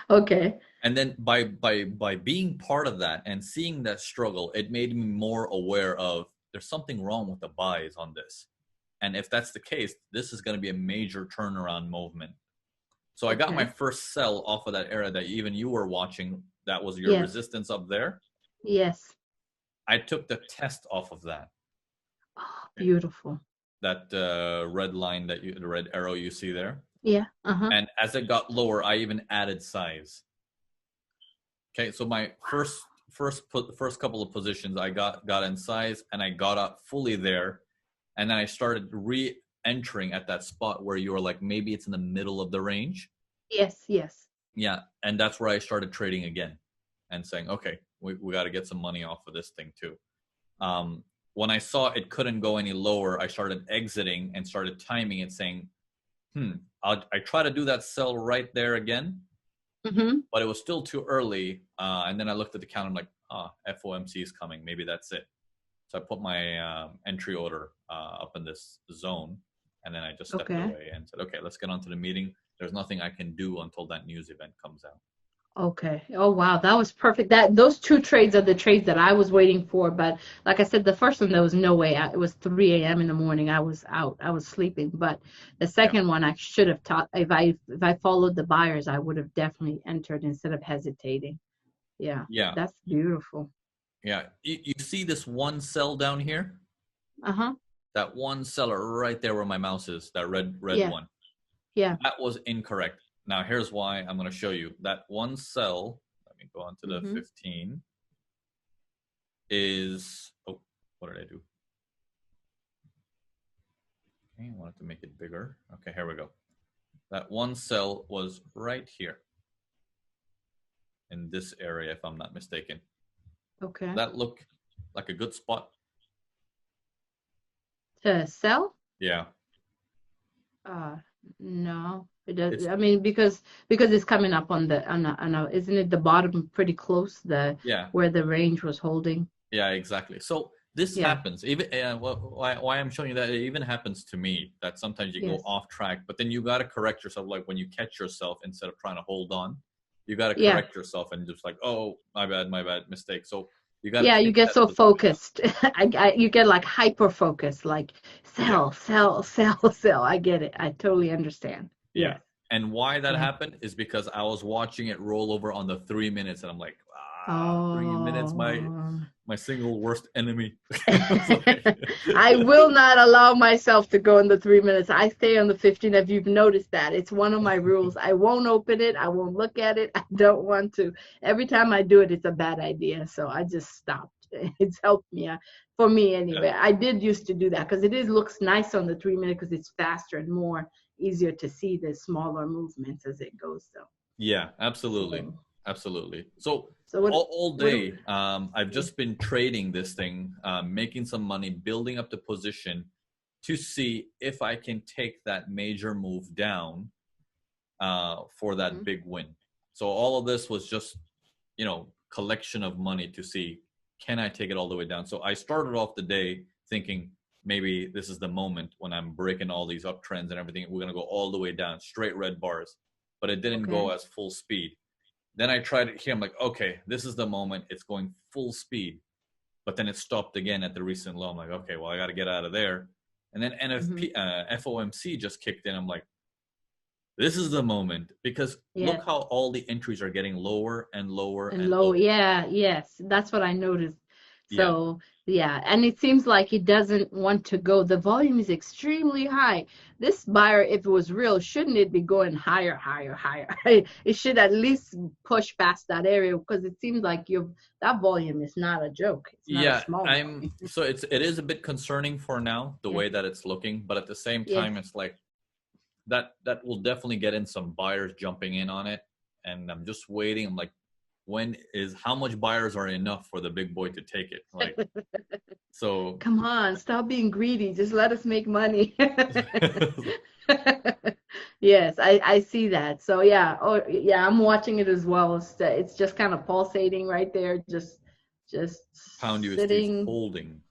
Okay. And then by being part of that and seeing that struggle, it made me more aware of there's something wrong with the buys on this. And if that's the case, this is going to be a major turnaround movement. So I got my Okay. first sell off of that area that even you were watching. That was your Yes. resistance up there. Yes. I took the test off of that. Oh, beautiful. That red line the red arrow you see there. Yeah. Uh-huh. And as it got lower, I even added size. Okay, so my first couple of positions, I got in size and I got up fully there, and then I started entering at that spot where you were like, maybe it's in the middle of the range. Yes, yes. Yeah, and that's where I started trading again and saying, okay, we got to get some money off of this thing too. When I saw it couldn't go any lower, I started exiting and started timing it, saying, I try to do that sell right there again, but it was still too early. And then I looked at the count. I'm like, FOMC is coming. Maybe that's it. So I put my entry order up in this zone, and then I just stepped Okay. away and said, okay, let's get on to the meeting. There's nothing I can do until that news event comes out. Okay. Oh wow, that was perfect. Those two trades are the trades that I was waiting for. But like I said, the first one there was no way. It was 3 a.m. in the morning. I was out. I was sleeping. But the Yeah. second one I should have taught. If I followed the buyers, I would have definitely entered instead of hesitating. Yeah, Yeah. that's beautiful. Yeah. You see this one cell down here? Uh-huh. That one seller right there where my mouse is, that red Yeah. one. Yeah. That was incorrect. Now here's why. I'm going to show you. That one cell, let me go on to the 15, is, oh, what did I do? Okay, I wanted to make it bigger. Okay, here we go. That one cell was right here in this area, if I'm not mistaken. Okay. That looked like a good spot. To sell? Yeah. No. It does. It's I mean, because it's coming up isn't it the bottom pretty close yeah. where the range was holding? Yeah, exactly. So this Yeah. happens. Even why I'm showing you that, it even happens to me, that sometimes you go Yes. off track, but then you got to correct yourself. Like when you catch yourself, instead of trying to hold on, you got to Yeah. correct yourself and just like, oh, my bad, mistake. So you got to Yeah, you take get that so as a learning lesson. focused. You get like hyper focused, like Yeah, sell, sell, sell, sell. I get it. I totally understand. yeah. Yes. And why that Yeah. happened is because I was watching it roll over on the 3 minutes, and I'm like, 3 minutes, Oh. my single worst enemy. I will not allow myself to go in the 3 minutes. I stay on the 15. If you've noticed that, it's one of my rules. I won't open it. I won't look at it. I don't want to. Every time I do it, it's a bad idea. So I just stopped. It's helped me for me Yeah, anyway. I did used to do that because it is looks nice on the 3 minute because it's faster and more easier to see the smaller movements as it goes. yeah, absolutely, So, absolutely. So so what? all What? day, I've Yeah. just been trading this thing, making some money, building up the position to see if I can take that major move down for that Mhm. big win. So all of this was just, collection of money to see, can I take it all the way down? So I started off the day thinking maybe this is the moment when I'm breaking all these uptrends and everything. We're gonna go all the way down, straight red bars, but it didn't go Okay. as full speed. Then I tried it here. I'm like, okay, this is the moment. It's going full speed, but then it stopped again at the recent low. I'm like, okay, well, I got to get out of there. And then Hmm. FOMC just kicked in. I'm like, this is the moment, because Yeah. look how all the entries are getting lower and lower And and low, lower. yeah, yes, that's what I noticed. Yeah, So, yeah, and it seems like he doesn't want to go. The volume is extremely high. This buyer, if it was real, shouldn't it be going higher, higher, higher? It should at least push past that area because it seems like that volume is not a joke. It's not a yeah. small I'm volume. so it is a bit concerning for now, the Yeah. way that it's looking, but at the same Yes. time, it's like that will definitely get in some buyers jumping in on it, and I'm just waiting. I'm like, how much buyers are enough for the big boy to take it? Like, so. Come on, stop being greedy. Just let us make money. Yes, I see that. So yeah, oh yeah, I'm watching it as well. It's just kind of pulsating right there, just Pound USD is sitting. holding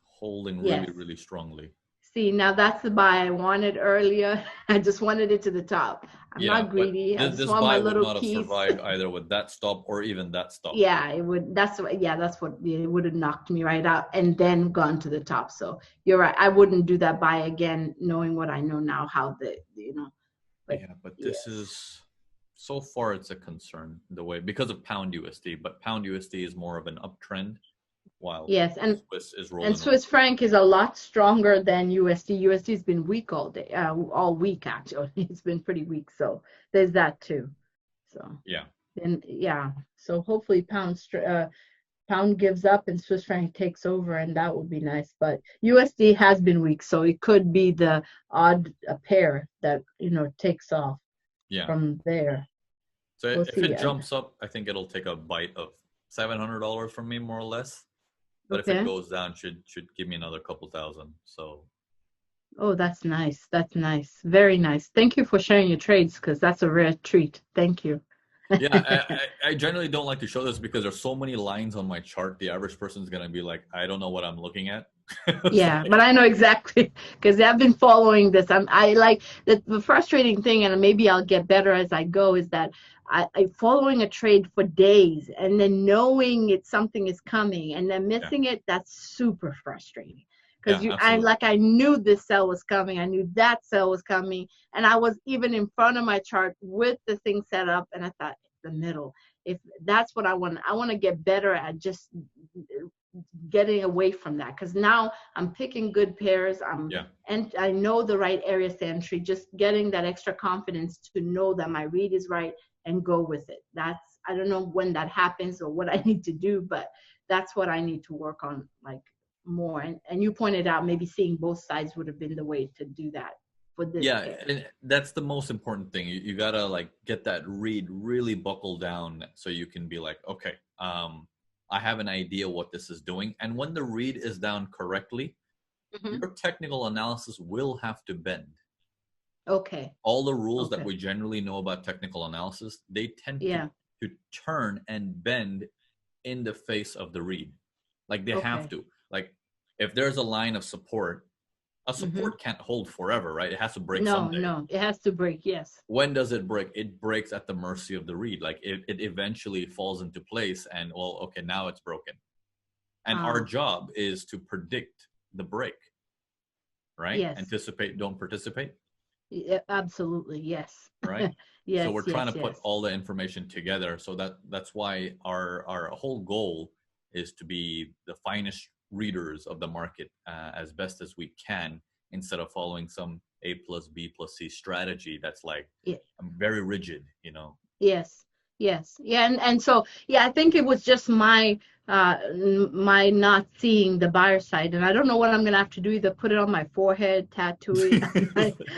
really, Yes. really strongly. See, now that's the buy I wanted earlier. I just wanted it to the top. I'm Yeah, not but greedy. I just this want my buy would little not have piece. survived either with that stop or even that stop. Yeah, it would. That's what it would have knocked me right out and then gone to the top. So you're right. I wouldn't do that buy again, knowing what I know now, how but Yeah, but this yes. is, so far it's a concern, the way, because of pound USD, but pound USD is more of an uptrend, while Yes, Swiss is and rolling Swiss over. franc is a lot stronger than USD. USD has been weak all day, all week actually. It's been pretty weak. So there's that too. So Yeah. then yeah. So hopefully pound. pound gives up and Swiss franc takes over, and that would be nice. But USD has been weak, so it could be the odd pair that takes off Yeah. from there. So We'll if see. it jumps up, I think it'll take a bite of $700 from me, more or less. But if it Okay. goes down, should give me another couple thousand. So Oh, that's nice. That's nice. Very nice. Thank you for sharing your trades because that's a rare treat. Thank you. yeah, I generally don't like to show this because there's so many lines on my chart. The average person's gonna be like, I don't know what I'm looking at. It's Yeah, like, but I know exactly because I've been following this. I like the frustrating thing, and maybe I'll get better as I go, is that I following a trade for days and then knowing it's something is coming and then yeah, missing it. That's super frustrating because yeah, absolutely. I knew this sell was coming. I knew that sell was coming, and I was even in front of my chart with the thing set up, and I thought the middle. If that's what I want to get better at just getting away from that because now I'm picking good pairs. Yeah, And I know the right areas to entry. Just getting that extra confidence to know that my read is right and go with it. That's I don't know when that happens or what I need to do, but that's what I need to work on like more. And you pointed out maybe seeing both sides would have been the way to do that for this yeah, pair. and that's the most important thing. You gotta like get that read really buckled down so you can be like, okay, I have an idea what this is doing. And when the read is down correctly, Hmm. your technical analysis will have to bend. Okay. All the rules that Okay. we generally know about technical analysis, they tend Yeah. to turn and bend in the face of the read. Like they have Okay. to. Like if there's a line of support, a Hmm. support can't hold forever, right? It has to break No, someday. no, it has to break. Yes. When does it break? It breaks at the mercy of the read. Like it eventually falls into place and well, okay, now it's broken. And our Ah, job is to predict the break, right? yes. Anticipate, don't participate. Yeah, absolutely. Yes. Right? So we're Yes, trying yes, to put yes. all the information together. So that's why our whole goal is to be the finest readers of the market as best as we can, instead of following some A plus B plus C strategy that's like Yeah. very rigid, you know. Yes. Yes. Yeah, and so yeah, I think it was just my not seeing the buyer side, and I don't know what I'm gonna have to do. Either put it on my forehead, tattoo it.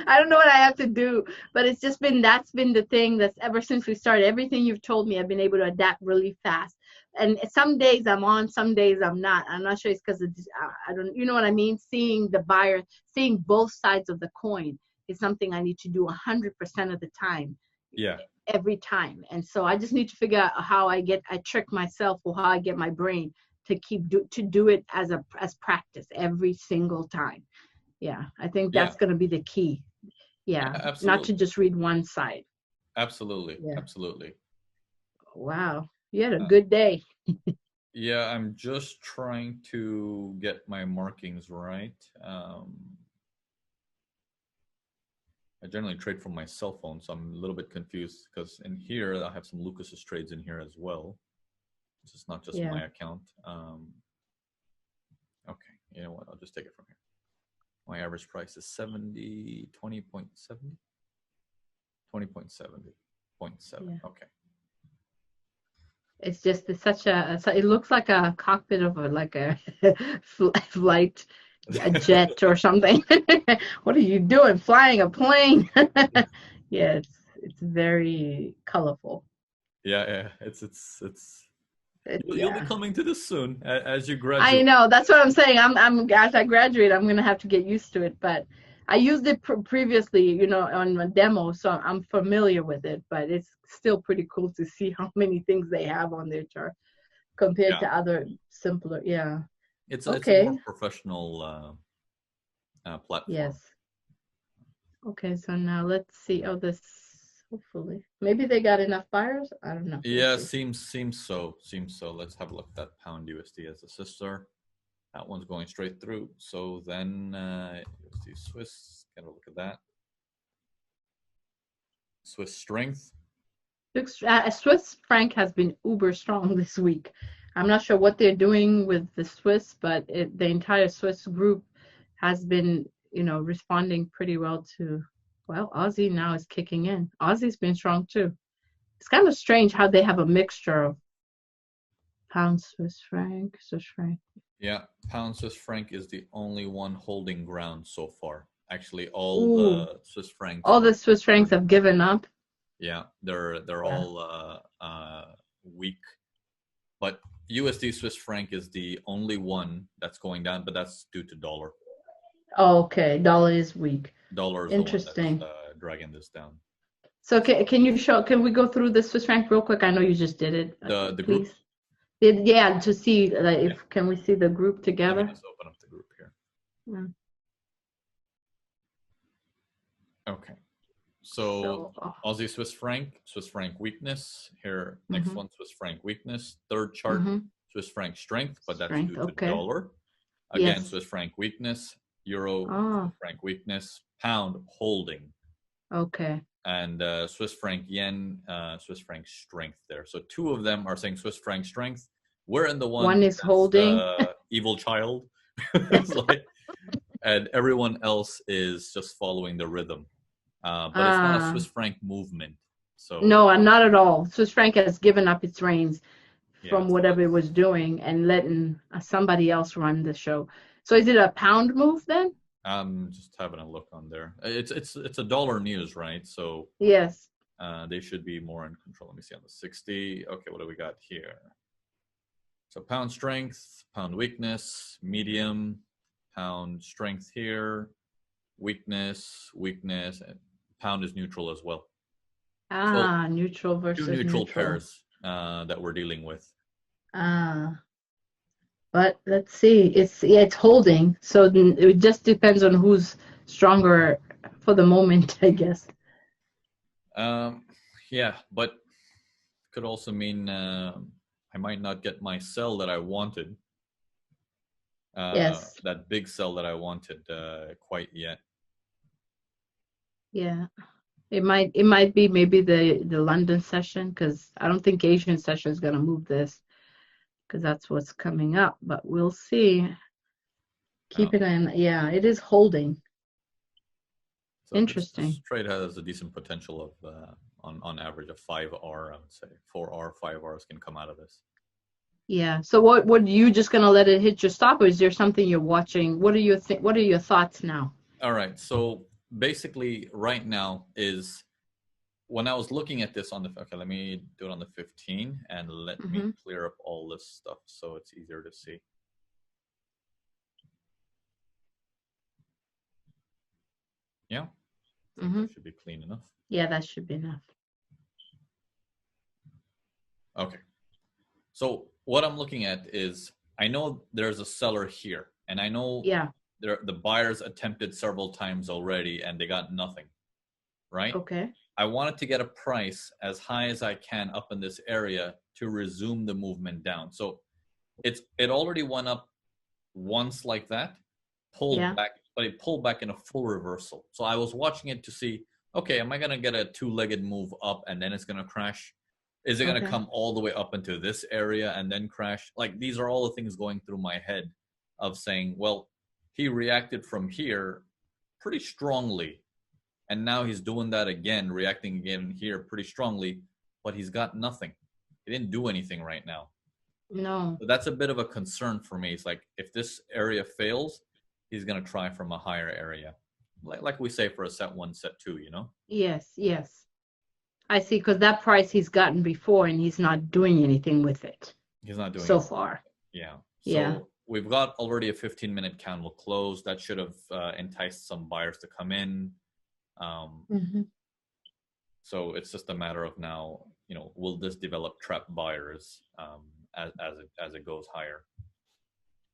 I don't know what I have to do, but it's just been that's been the thing that's ever since we started. Everything you've told me, I've been able to adapt really fast. And some days I'm on, some days I'm not. I'm not sure it's because I don't, you know what I mean? Seeing the buyer, seeing both sides of the coin is something I need to do 100% of the time Yeah. every time. And so I just need to figure out how I trick myself or how I get my brain to to do it as practice every single time. Yeah, I think Yeah. that's going to be the key. Yeah, not to Absolutely. just read one side. Absolutely. Yeah. Absolutely. Wow. You had a Uh, good day. yeah, I'm just trying to get my markings right. I generally trade from my cell phone, so I'm a little bit confused because in here I have some Lucas's trades in here as well. This is not just Yeah. my account. Okay, you know what? I'll just take it from here. My average price is 70, 20.70? 20.70.7. Yeah. Okay. It's such it looks like a cockpit of like a flight, a jet or something. What are you doing? Flying a plane? Yeah, it's very colorful. Yeah, yeah. It's you'll be Yeah, coming to this soon as you I graduate. know. That's what I'm saying. I'm as I graduate, I'm gonna have to get used to it. But I used it previously, on a demo, so I'm familiar with it. But it's still pretty cool to see how many things they have on their chart compared Yeah. to other simpler. Yeah. It's a more Okay. professional platform. Yes. Okay. So now let's see. Oh, this hopefully maybe they got enough buyers. I don't know. We'll Yeah, see. seems so. Let's have a look at that pound USD as a sister. That one's going straight through. So then USD Swiss. Get a look at that. Swiss strength. Swiss franc has been uber strong this week. I'm not sure what they're doing with the Swiss, but the entire Swiss group has been, responding pretty well to. Well, Aussie now is kicking in. Aussie's been strong too. It's kind of strange how they have a mixture of Pound, Swiss franc, Swiss franc. Yeah, pound Swiss franc is the only one holding ground so far. Actually, all Ooh, the Swiss francs all are the Swiss francs have given up. yeah, they're Yeah. all weak. But USD Swiss franc is the only one that's going down, but that's due to dollar. Oh, okay. Dollar is weak. Dollar is the one that's Interesting. dragging this down. So So can you show? Can we go through the Swiss franc real quick? I know you just did it, the please. groups. Yeah, to see Yeah, if can we see the group let me together? just open up the group here. Yeah. Okay. So So, oh, Aussie Swiss franc weakness. Here, next mm-hmm, one, Swiss franc weakness. Third chart, mm-hmm. Swiss franc strength, but that's due Strength. to Okay. dollar. Again, Yes. Swiss franc weakness. Euro, Swiss Oh, franc weakness. Pound holding. okay. And Swiss franc yen, Swiss franc strength there. So two of them are saying Swiss franc strength. We're in the One one is that's holding. the evil child. It's like, and everyone else is just following the rhythm. But it's not a Ah, Swiss franc movement. So no, not at all. Swiss franc has given up its reins yeah, from so whatever it let's. was doing and letting somebody else run the show. So is it a pound move then? I'm just having a look on there. It's a dollar news, right? So Yes. they should be more in control. Let me see on the 60. Okay, what do we got here? So pound strength, pound weakness, medium, pound strength here, weakness, weakness, and pound is neutral as well. So Ah, neutral two versus neutral neutral. pairs that we're dealing with. Ah, but let's see. It's yeah, it's holding. So it just depends on who's stronger for the moment, I guess. Um, yeah, but could also mean I might not get my sell that I wanted, Yes. that big sell that I wanted quite yet. Yeah. It might be maybe the London session because I don't think Asian session is going to move this because that's what's coming up. But we'll see. Uh, Keep it in. Yeah, it is holding. so this Interesting. trade has a decent potential of on average a 5R. I would say 4R, 5Rs can come out of this. Yeah. So what you just going to let it hit your stop, or is there something you're watching? What are your thoughts now? All right. So basically, right now is when I was looking at this on the. Okay, let me do it on the 15 and let me Mm-hmm. clear up all this stuff so it's easier to see. Yeah, I think Mm-hmm. that should be clean enough. Yeah, that should be enough. Okay. So what I'm looking at is I know there's a seller here, and I know Yeah. the buyers attempted several times already and they got nothing, right? Okay. I wanted to get a price as high as I can up in this area to resume the movement down. So it already went up once like that, pulled Yeah. back, but it pulled back in a full reversal. So I was watching it to see, okay, am I gonna get a two-legged move up and then it's gonna crash? Is it gonna Okay. come all the way up into this area and then crash? Like these are all the things going through my head of saying, well, he reacted from here pretty strongly, and now he's doing that again, reacting again here pretty strongly, but he's got nothing. He didn't do anything right now. No. So that's a bit of a concern for me. It's like if this area fails, he's gonna try from a higher area, like we say for a set one, set two. Yes. Yes. I see. Because that price he's gotten before, and he's not doing anything with it He's not doing so anything. far. Yeah. Yeah. So we've got already a 15-minute candle close. That should have enticed some buyers to come in. Um, Mm-hmm. so it's just a matter of now, will this develop trap buyers as it goes higher?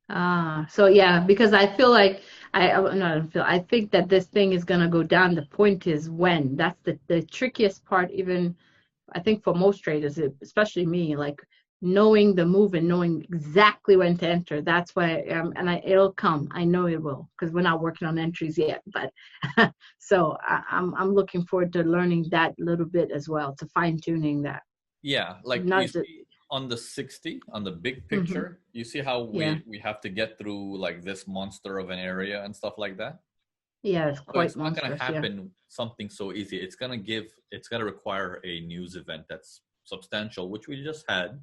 Ah, so yeah, because I feel like I think that this thing is gonna go down. The point is when. That's the trickiest part, even I think for most traders, especially me, like knowing the move and knowing exactly when to enter. That's why, it'll come. I know it will, because we're not working on entries yet. But so I'm looking forward to learning that little bit as well, to fine tuning that. Yeah, like you Not the. see on the 60, on the big Hmm. picture, you see how Yeah, we have to get through like this monster of an area and stuff like that. yeah, it's So quite it's not going to monstrous. Yeah. happen something so easy. It's going to require a news event that's substantial, which we just had.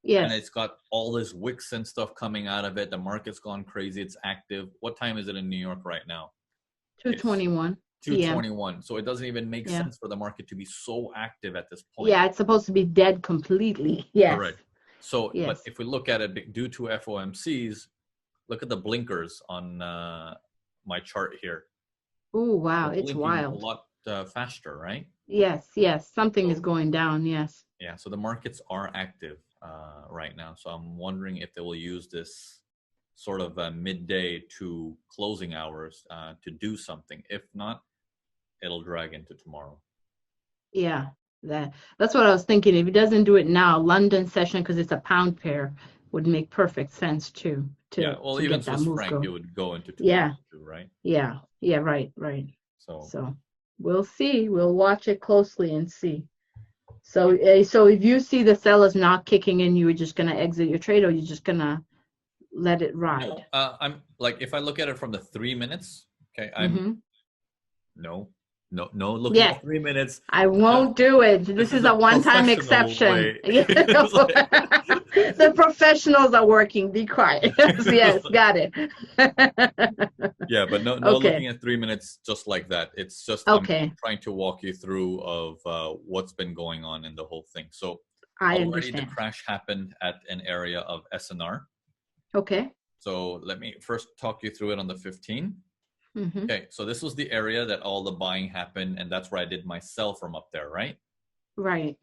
and Yes. it's got all this wicks and stuff coming out of it. The market's gone crazy. It's active. What time is it in New York right now? It's 2:21 p.m. 2:21. So it doesn't even make Yeah. sense for the market to be so active at this point. Yeah, it's supposed to be dead completely. Yes. Correct. So, but Yes. if we look at it due to FOMCs, look at the blinkers on my chart here. Oh, wow. They're It's blinking a wild. lot faster, right? Yes. Yes. Something is So, going down. Yes. yeah, so the markets are active right now. So I'm wondering if they will use this sort of midday to closing hours to do something. If not, it'll drag into tomorrow. Yeah. That's what I was thinking. If he doesn't do it now, London session, because it's a pound pair, would make perfect sense too, Yeah, to well, to even get that Swiss move franc, it going. would go into tomorrow Yeah. too, right? Yeah. Yeah. Right. Right. So So we'll see. We'll watch it closely and see. So if you see the sellers not kicking in, you were just gonna exit your trade, or you're just gonna let it ride. no, I'm like if I look at it from the 3 minutes, okay, I'm Mm-hmm. no, no looking Yes, at 3 minutes. I Uh, won't do it. this This is is a a one-time professional exception. way. Yeah. It's like, The professionals are working. Be quiet. Yes, got it. yeah, but no Okay. looking at 3 minutes just like that. It's just I'm Okay. trying to walk you through of what's been going on in the whole thing. So I already the understand. crash happened at an area of SNR. Okay. So let me first talk you through it on the 15. Mm-hmm. Okay, so this was the area that all the buying happened, and that's where I did my sell from up there, right? Right.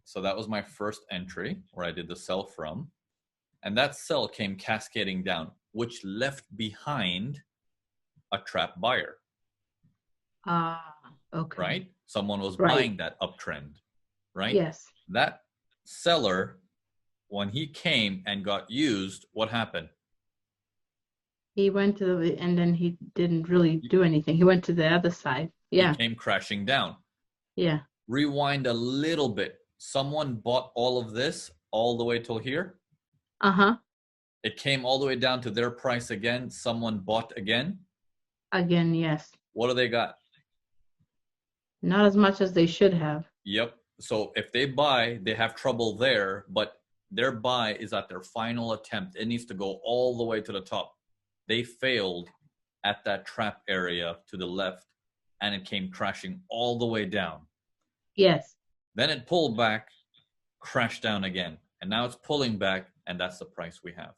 So that was my first entry where I did the sell from. And that sell came cascading down, which left behind a trap buyer, Ah, okay. right? Someone was Right. buying that uptrend, right? Yes. That seller, when he came and got used, what happened? He went to the, and then he didn't really do anything. He went to the other side. He Yeah. came crashing down. Yeah. Rewind a little bit. Someone bought all of this all the way till here. Uh-huh. It came all the way down to their price again. Someone bought again. Again, yes. What do they got? Not as much as they should have. Yep. So if they buy, they have trouble there, but their buy is at their final attempt. It needs to go all the way to the top. They failed at that trap area to the left, and it came crashing all the way down. Yes. Then it pulled back, crashed down again. And now it's pulling back, and that's the price we have.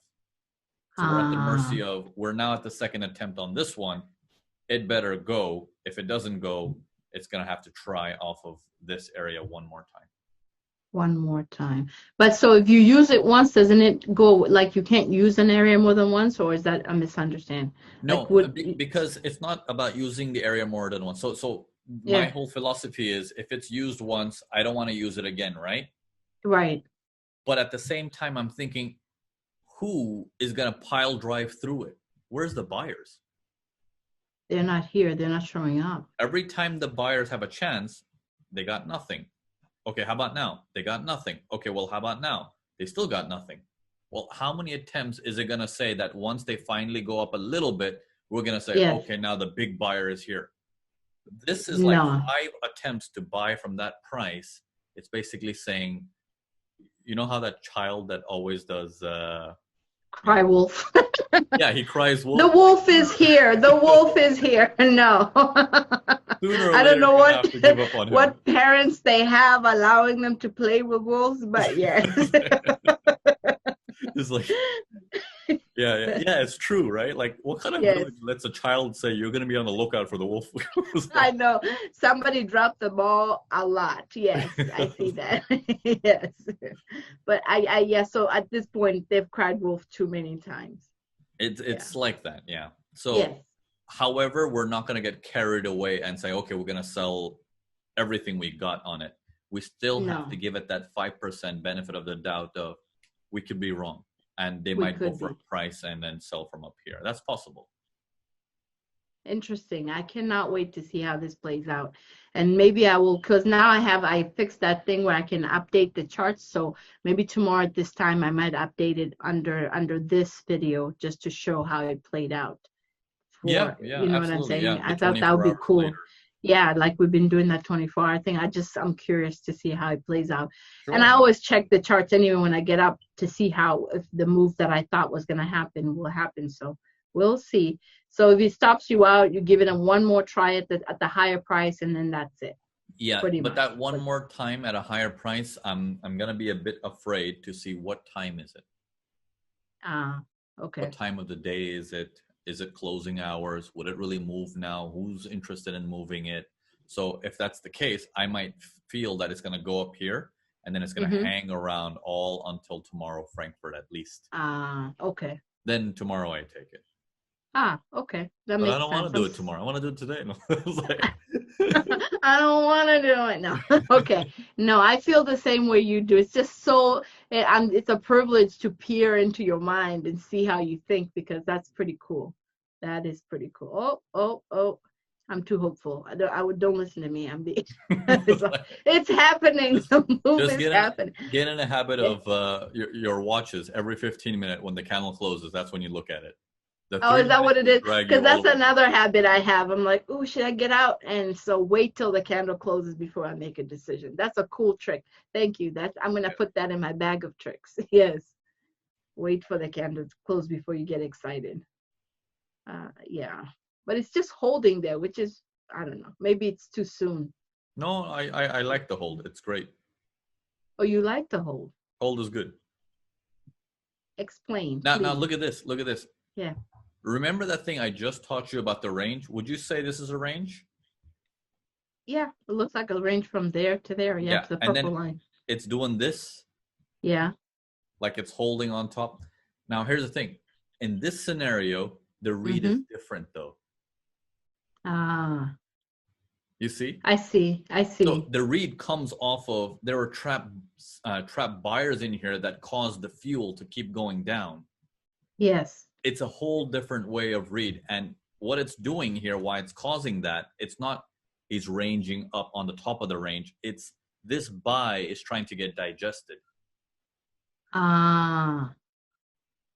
So we're at the mercy of, we're now at the second attempt on this one. It better go. If it doesn't go, it's going to have to try off of this area one more time. One more time. But so if you use it once, doesn't it go, like you can't use an area more than once, or is that a misunderstanding? No, Like because it's not about using the area more than once. So my yeah, whole philosophy is if it's used once, I don't want to use it again, right? right. But at the same time, I'm thinking, who is going to pile drive through it? Where's the buyers? They're not here. They're not showing up. Every time the buyers have a chance, they got nothing. Okay, how about now? They got nothing. Okay, well, how about now? They still got nothing. Well, how many attempts is it going to say that once they finally go up a little bit, we're going to say, Yes. okay, now the big buyer is here. This is like No. 5 attempts to buy from that price. It's basically saying, you know how that child that always does Cry wolf. yeah, he cries wolf. The wolf is here. The wolf is here. No. Sooner or I don't later, know you're gonna have to give up on him. what parents they have allowing them to play with wolves, but yes. It's like, yeah, it's true, right? Like, what kind of Yes. village lets a child say you're gonna be on the lookout for the wolf? I know somebody dropped the ball a lot. Yes, I see that. Yes, but yeah. So at this point, they've cried wolf too many times. It's like that, yeah. So, Yes. however, we're not gonna get carried away and say, okay, we're gonna sell everything we got on it. We still have to give it that 5% benefit of the doubt of we could be wrong, and they might go for a price and then sell from up here. That's possible. Interesting. I cannot wait to see how this plays out. And maybe I will, because now I fixed that thing where I can update the charts. So maybe tomorrow at this time I might update it under this video just to show how it played out. Yeah, You know what I'm absolutely. saying? Yeah, I the thought that 24 would be hours cool. later. Yeah, like we've been doing that 24-hour thing. I'm curious to see how it plays out. And I Sure. always check the charts anyway when I get up to see how, if the move that I thought was going to happen will happen. So we'll see. So if it stops you out, you give it a one more try at the higher price, and then that's it, Yeah, pretty but much. that one But more time at a higher price, I'm gonna be a bit afraid to see what time is it. ah, What okay. time of the day is it? Is it closing hours? Would it really move now? Who's interested in moving it? So if that's the case, I might feel that it's gonna go up here and then it's gonna Mm-hmm. hang around all until tomorrow, Frankfurt at least. Ah, okay. Then tomorrow I take it. Ah, okay. That But I makes don't want sense. to do it tomorrow. I want to do it today. No. It's like, I don't want to do it. No. Okay. No, I feel the same way you do. It's just so it's a privilege to peer into your mind and see how you think, because that's pretty cool. That is pretty cool. Oh, oh, oh. I'm too hopeful. Don't listen to me. It's, it's happening. The move just is happening. get in a habit Yeah. of your watches every 15 minutes when the candle closes. That's when you look at it. The Oh, three is that minutes what it will is? drag Because you all that's the way. another habit I have. I'm like, oh, should I get out? And so wait till the candle closes before I make a decision. That's a cool trick. Thank you. I'm gonna put that in my bag of tricks. Yes. Wait for the candle to close before you get excited. Yeah. But it's just holding there, which is, I don't know. Maybe it's too soon. No, I like the hold. It's great. Oh, you like to hold. Hold is good. Explain, Now please. look at this. Look at this. Yeah. Remember that thing I just taught you about the range? Would you say this is a range? Yeah. It looks like a range from there to there. Yeah, Yeah. to the And purple then line. it's doing this Yeah. like it's holding on top. Now here's the thing. In this scenario, the read is Mm-hmm. different though. Ah, You see? I see. I So see. the read comes off of there were trap buyers in here that caused the fuel to keep going down. Yes. It's a whole different way of read, and what it's doing here, why it's causing that, it's not he's ranging up on the top of the range. It's this buy is trying to get digested. Ah,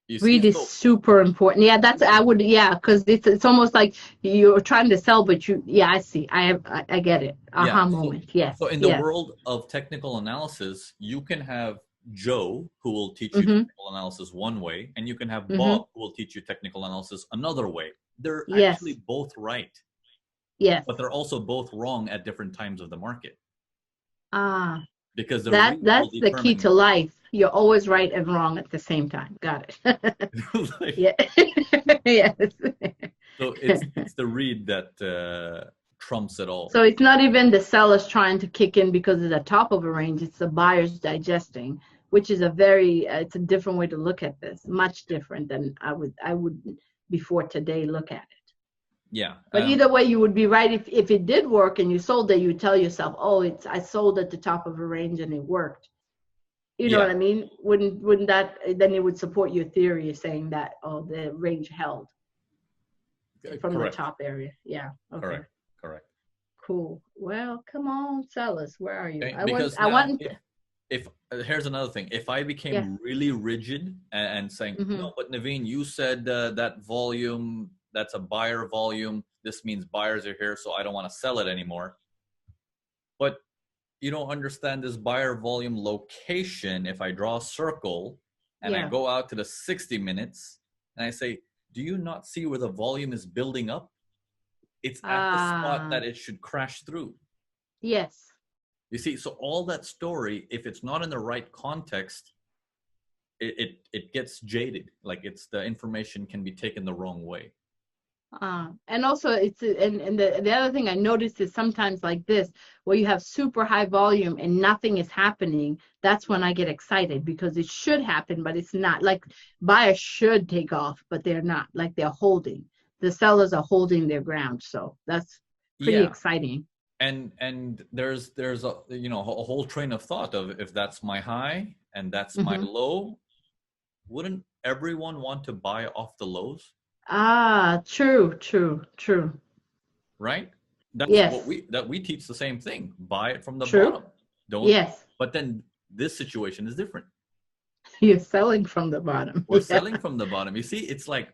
You see, read is so super important. Yeah, I would, yeah, because it's almost like you're trying to sell, but yeah, I see. I get it. yeah, Aha moment. Yes, so in the yes. world of technical analysis, you can have Joe who will teach you Mm-hmm. technical analysis one way, and you can have Mm-hmm. Bob who will teach you technical analysis another way. They're Yes, actually both right, yes. but they're also both wrong at different times of the market Ah, because the read will that's the key determine to life. You're always right and wrong at the same time. Got it. like, Yeah. Yes. so it's the read that trumps it all. So it's not even the sellers trying to kick in because it's the top of a range. It's the buyers digesting, which is it's a different way to look at this. Much different than I would before today look at it. Yeah. But either way, you would be right. If it did work and you sold it, you tell yourself, oh, I sold at the top of a range and it worked. You know Yeah. what I mean? Wouldn't that, then it would support your theory of saying that, oh, the range held from the Correct. top area. Yeah. Okay. Correct. Correct. Cool. Well, come on, tell us. Where are you? Okay? Because I now, want, if here's another thing, if I yeah. became really rigid and saying Mm-hmm. no, but Naveen, you said that volume, that's a buyer volume. This means buyers are here, so I don't want to sell it anymore. But you don't understand this buyer volume location. If I draw a circle and I Yeah. go out to the 60 minutes and I say, do you not see where the volume is building up? It's at the spot that it should crash through. Yes. You see, so all that story, if it's not in the right context, it gets jaded. Like it's the information can be taken the wrong way. And also and the other thing I noticed is sometimes like this, where you have super high volume and nothing is happening, that's when I get excited because it should happen, but it's not. Like buyers should take off, but they're not. Like they're holding. The sellers are holding their ground. So that's pretty Yeah. exciting. And there's a a whole train of thought of if that's my high and that's my Mm-hmm. low, wouldn't everyone want to buy off the lows? True, true, true. Right? That's what Yes, we teach the same thing. Buy it from the true. bottom. Don't. Yes. But then this situation is different. You're selling from the bottom. We're Yeah. selling from the bottom. You see, it's like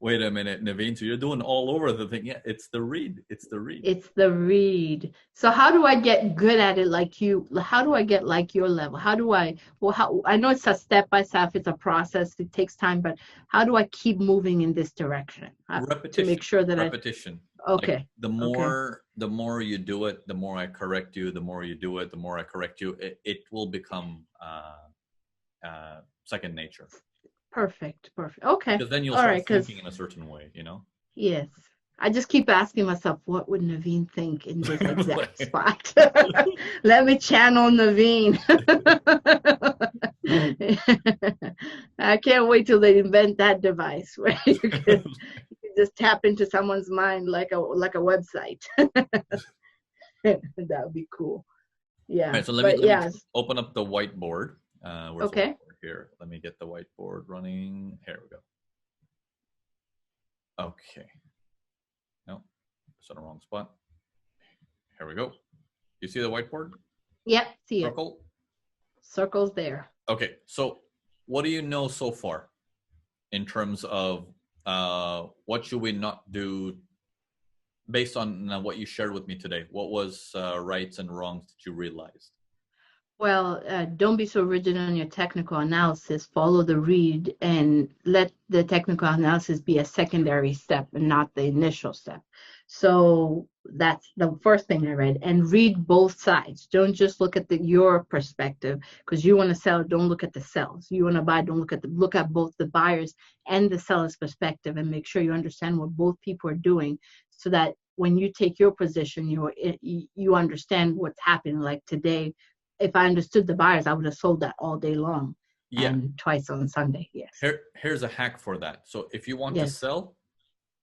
Wait a minute, Naveen. So you're doing all over the thing. Yeah, it's the read. It's the read. It's the read. So how do I get good at it like you? How do I get like your level? How do I, well, how, I know it's a step by step, it's a process, it takes time, but how do I keep moving in this direction to Repetition. make sure that Repetition. Like okay, the okay, more you do it, the more I correct you. The more you do it, the more I correct you. It will become second nature. perfect, perfect. Okay, Because then you'll all start right, because thinking in a certain way, you know? yes, I just keep asking myself, what would Naveen think in this exact spot? Let me channel Naveen. I can't wait till they invent that device where you just tap into someone's mind like a website. That would be cool. All Yeah, right, so but let me yes, open up the whiteboard. Where's the okay. whiteboard here? Let me get the whiteboard running. Here we go. Okay. No, it's on the wrong spot. Here we go. You see the whiteboard? Yep, see it. Circle. Circles there. Okay, so what do you know so far in terms of what should we not do based on what you shared with me today? What was rights and wrongs that you realized? Well, don't be so rigid on your technical analysis. Follow the read and let the technical analysis be a secondary step and not the initial step. So that's the first thing I read. And read both sides. Don't just look at your perspective because you want to sell. Don't look at the sells. You want to buy. Don't look at both the buyers and the seller's perspective and make sure you understand what both people are doing, so that when you take your position, you understand what's happening. Like today, if I understood the buyers, I would have sold that all day long Yeah, and twice on Sunday. Yes. here's a hack for that. So if you want to Yes. sell,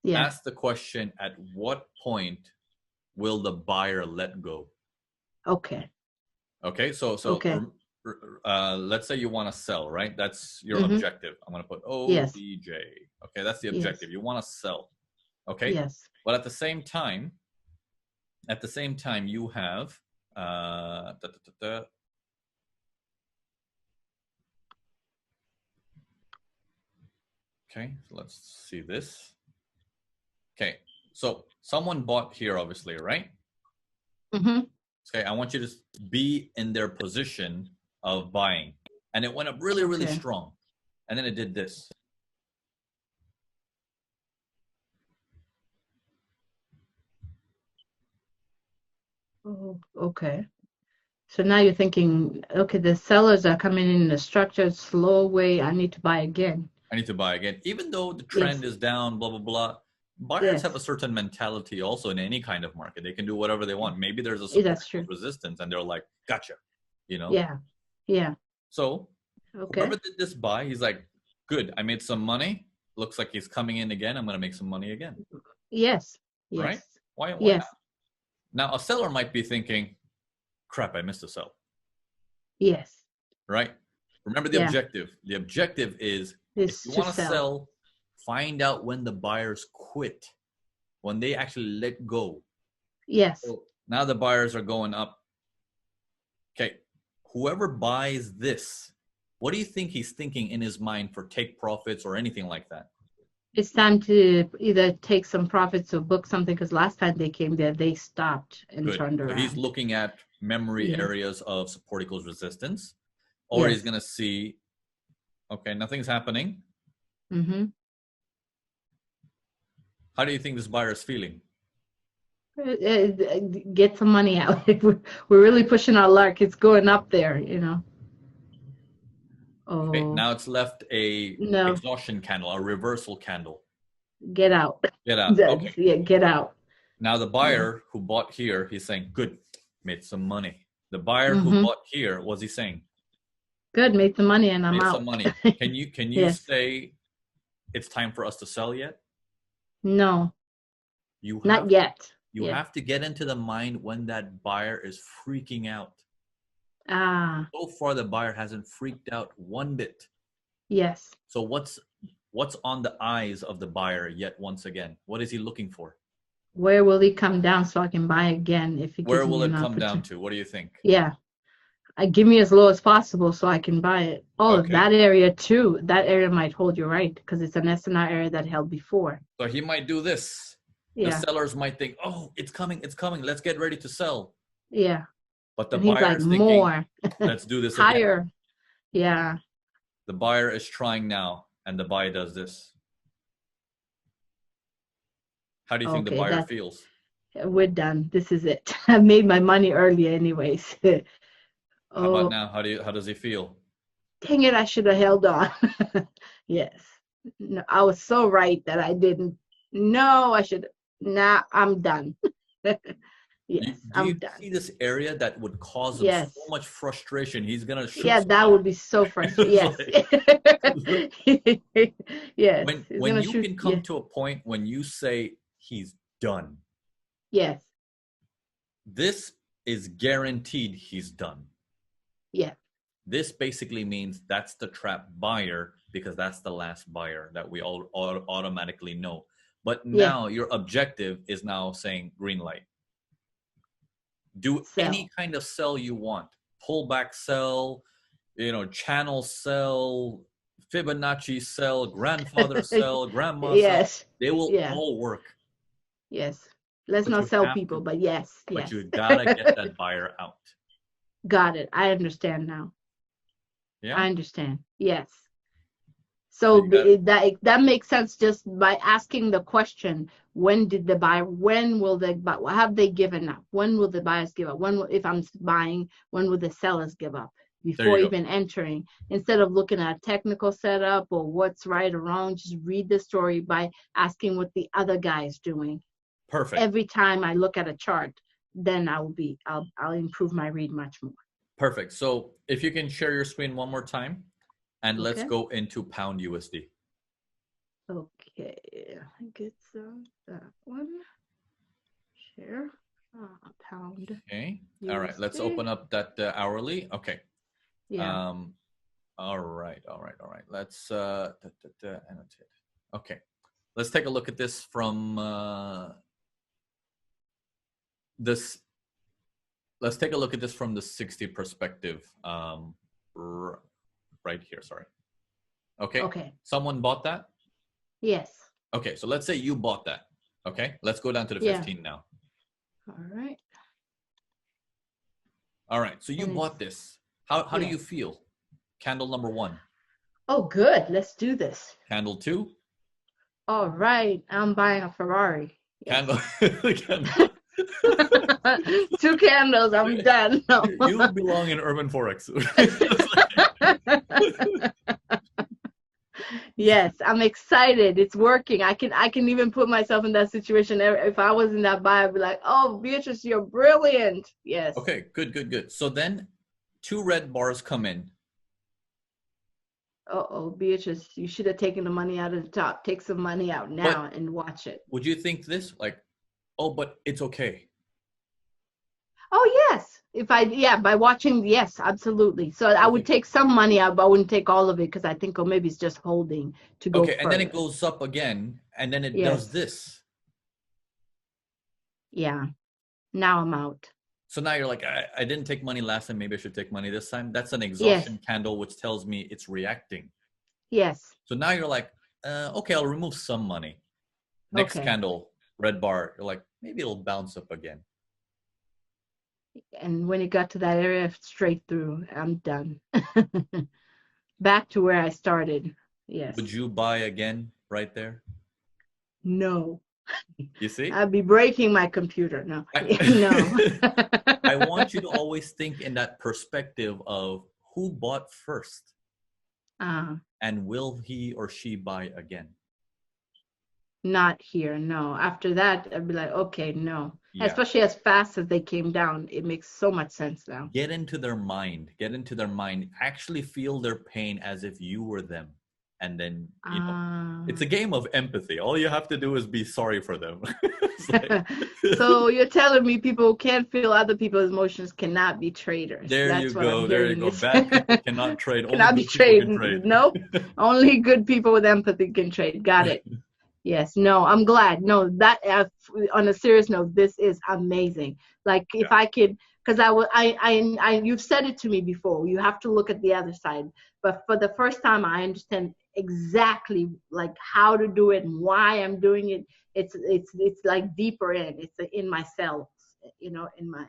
Yes. ask the question, at what point will the buyer let go? Okay. Okay, so Okay. let's say you want to sell, right? That's your Mm-hmm. objective. I'm going to put Yes. OBJ. Okay, that's the Yes. objective. You want to sell. Okay, Yes. but at the same time, you have okay, so let's see this. Okay, so someone bought here, obviously, right? Mm-hmm. Okay, I want you to be in their position of buying. And it went up really, really Okay. strong. And then it did this. Oh, okay. So now you're thinking, okay, the sellers are coming in a structured, slow way. I need to buy again. I need to buy again. Even though the Yes. trend is down, blah, blah, blah. Buyers have a Yes. certain mentality also in any kind of market. They can do whatever they want. Maybe there's a That's support true. resistance and they're like, gotcha, you know? Yeah. Yeah. So Okay. whoever did this buy, he's like, good, I made some money. Looks like he's coming in again. I'm going to make some money again. Yes. Right? Yes. Why not? Yes. Now, a seller might be thinking, crap, I missed a sell. Yes. Right? Remember the Yeah. objective. The objective is if It's you to want to sell. sell, find out when the buyers quit, when they actually let go. Yes. So now the buyers are going up. Okay, whoever buys this, what do you think he's thinking in his mind for take profits or anything like that? It's time to either take some profits or book something, because last time they came there, they stopped and Good. turned So he's around. looking at memory Yes. areas of support equals resistance, or he's Yes. going to see, okay, nothing's happening. Mm-hmm. How do you think this buyer is feeling? Get some money out. We're really pushing our luck. It's going up there, you know. Okay, Oh, now it's left a no, exhaustion candle, a reversal candle. get out. Get out. Okay. Yeah, get out. Now the Yeah. buyer who bought here, he's saying, good, made some money. The buyer who Mm-hmm. bought here, what's he saying? Good, made some money and I'm Made some out. money. Can you Yes. say it's time for us to sell yet? No, You not have yet. you Yeah. have to get into the mind when that buyer is freaking out. Ah, So far the buyer hasn't freaked out one bit. yes. So what's on the eyes of the buyer yet once again? What is he looking for? Where will he come down so I can buy again if he Where gives will me it an come down opportunity? to? What do you think? Yeah. give me as low as possible so I can buy it. Oh, Okay. that area too. That area might hold you right because it's an SNR area that held before. So he might do this. The Yeah, sellers might think, oh, it's coming. Let's get ready to sell. yeah. But the And he's buyer like, is thinking, more, let's do this again. higher. Yeah. The buyer is trying now, and the buyer does this. How do you think the Okay, buyer that feels? we're done. This is it. I made my money earlier anyways. How about Oh, now? How does he feel? dang it, I should have held on. Yes. No, I was so right that I didn't. No, I should. Nah, I'm done. Yes, Do you I'm done. see this area that would cause him so Yes. much frustration? He's gonna shoot Yeah, that somebody. would be so frustrating. It's Yes. like, Yes, he's when gonna you shoot. can Yeah. come to a point when you say he's done, Yes. this is guaranteed he's done. Yeah. This basically means that's the trap buyer because that's the last buyer that we all automatically know. But Yeah. now your objective is now saying green light. Do any Sell. kind of sell you want. Pullback sell, channel sell, Fibonacci sell, grandfather sell, grandma sell. Yes. They will Yeah. all work. Yes. Let's But not you sell have people, to, but yes. but Yes. you gotta get that buyer out. Got it. I understand now. Yeah. I understand. Yes. So So you got that makes sense just by asking the question, when will they buy, have they given up? When will the buyers give up? If I'm buying, when will the sellers give up? there Before you go. even entering, instead of looking at technical setup or what's right or wrong, just read the story by asking what the other guy is doing. Perfect. Every time I look at a chart, then I'll improve my read much more. Perfect. So if you can share your screen one more time and let's Okay. go into pound USD. Okay. I get that one. Share. Pound Okay. All right. Let's USD. open up that hourly. Okay. Yeah. All right. Let's annotate. Okay. Let's take a look at this from this. Let's take a look at this from the 60 perspective. Right here. Sorry. Okay. Okay. Someone bought that. Yes. Okay. So let's say you bought that. Okay. Let's go down to the Yeah. 15 now. All right. All right. So you bought this. How do yes. you feel? Candle number 1. Oh, good. Let's do this. Candle 2. All right. I'm buying a Ferrari. Yes. Candle. 2 candles. I'm done. No. You belong in urban forex. Yes, I'm excited. It's working. I can even put myself in that situation. If I was in that buy, I'd be like, "Oh, Beatrice, you're brilliant." Yes. Okay, good. So then 2 red bars come in. Uh-oh, Beatrice, you should have taken the money out of the top. Take some money out now and watch it. Would you think this like, oh, but it's okay? Oh, yes. By watching, yes, absolutely. So I would take some money out, but I wouldn't take all of it because I think, oh, maybe it's just holding to go Okay, and then it further. goes up again, and then it Yes. does this. Yeah. Now I'm out. So now you're like, I didn't take money last time. Maybe I should take money this time. That's an exhaustion candle, which tells me it's reacting. Yes. So now you're like, okay, I'll remove some money. Next candle, red bar. You're like, maybe it'll bounce up again. And when it got to that area, straight through, I'm done. Back to where I started. Yes. Would you buy again right there? No. You see? I'd be breaking my computer. No. No. I want you to always think in that perspective of who bought first. And will he or she buy again? Not here, no. After that, I'd be like, okay, no. Yeah. Especially as fast as they came down. It makes so much sense now. Get into their mind. Actually feel their pain as if you were them. And then, it's a game of empathy. All you have to do is be sorry for them. So you're telling me people who can't feel other people's emotions cannot be traders. There you go. Bad people cannot trade. Cannot be traded. Nope. Only good people with empathy can trade. Got it. Yes. No, I'm glad. No, that on a serious note, this is amazing. Like if I could, because you've said it to me before. You have to look at the other side. But for the first time, I understand exactly like how to do it and why I'm doing it. It's like deeper in. It's in my cells, in my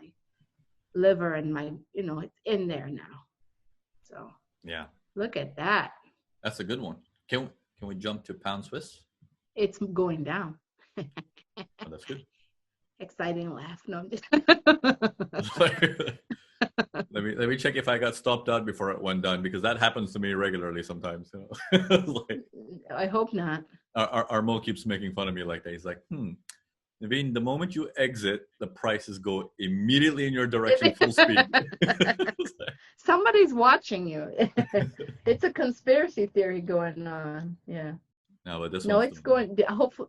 liver and my, it's in there now. So Yeah, look at that. that's a good one. Can we jump to pound Swiss? It's going down. Oh, that's good. Exciting laugh. No, I'm just Let me check if I got stopped out before it went down, because that happens to me regularly sometimes. Like, I hope not. our Mo keeps making fun of me like that. He's like, Naveen, the moment you exit, the prices go immediately in your direction, full speed. Somebody's watching you. It's a conspiracy theory going on. Yeah. No, but this No, one's it's going. Hopefully,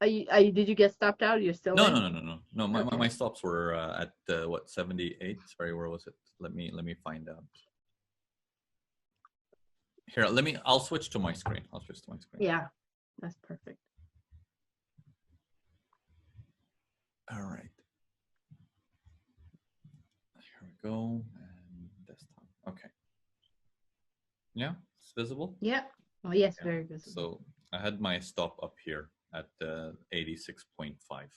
did you get stopped out? You're still no, in? no, no, no, no, no. My, Okay. my stops were at what, 78? Sorry, where was it? Let me find out. Here, I'll switch to my screen. Yeah, that's perfect. All right. Here we go. And desktop. Okay. Yeah, it's visible. Yeah. Oh, yes, Yeah. very visible. So I had my stop up here at 86.5.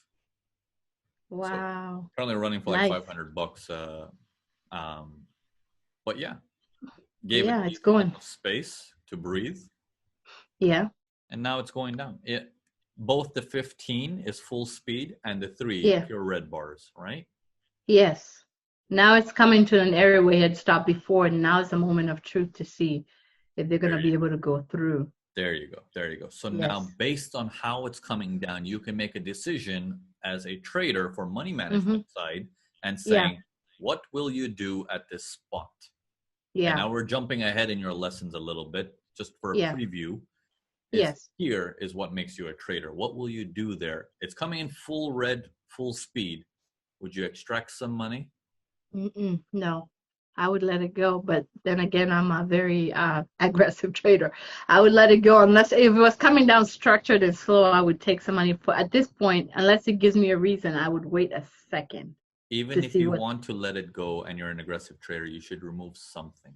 Wow. So currently running for like Nice. $500. But yeah, gave it Yeah, it's decent going. enough space to breathe. Yeah. And now it's going down. Both the 15 is full speed and the 3 Yeah. pure red bars, right? Yes. Now it's coming to an area where it had stopped before, and now is the moment of truth to see if they're going to be able to go through. There you go. So Yes. now, based on how it's coming down, you can make a decision as a trader for money management side and saying, what will you do at this spot? Yeah. And now we're jumping ahead in your lessons a little bit, just for a preview. Yes. Here is what makes you a trader. What will you do there? It's coming in full red, full speed. Would you extract some money? No, I would let it go. But then again, I'm a very aggressive trader. I would let it go unless if it was coming down structured and slow. I would take some money. At this point, unless it gives me a reason, I would wait a second. Even if you want to let it go and you're an aggressive trader, you should remove something.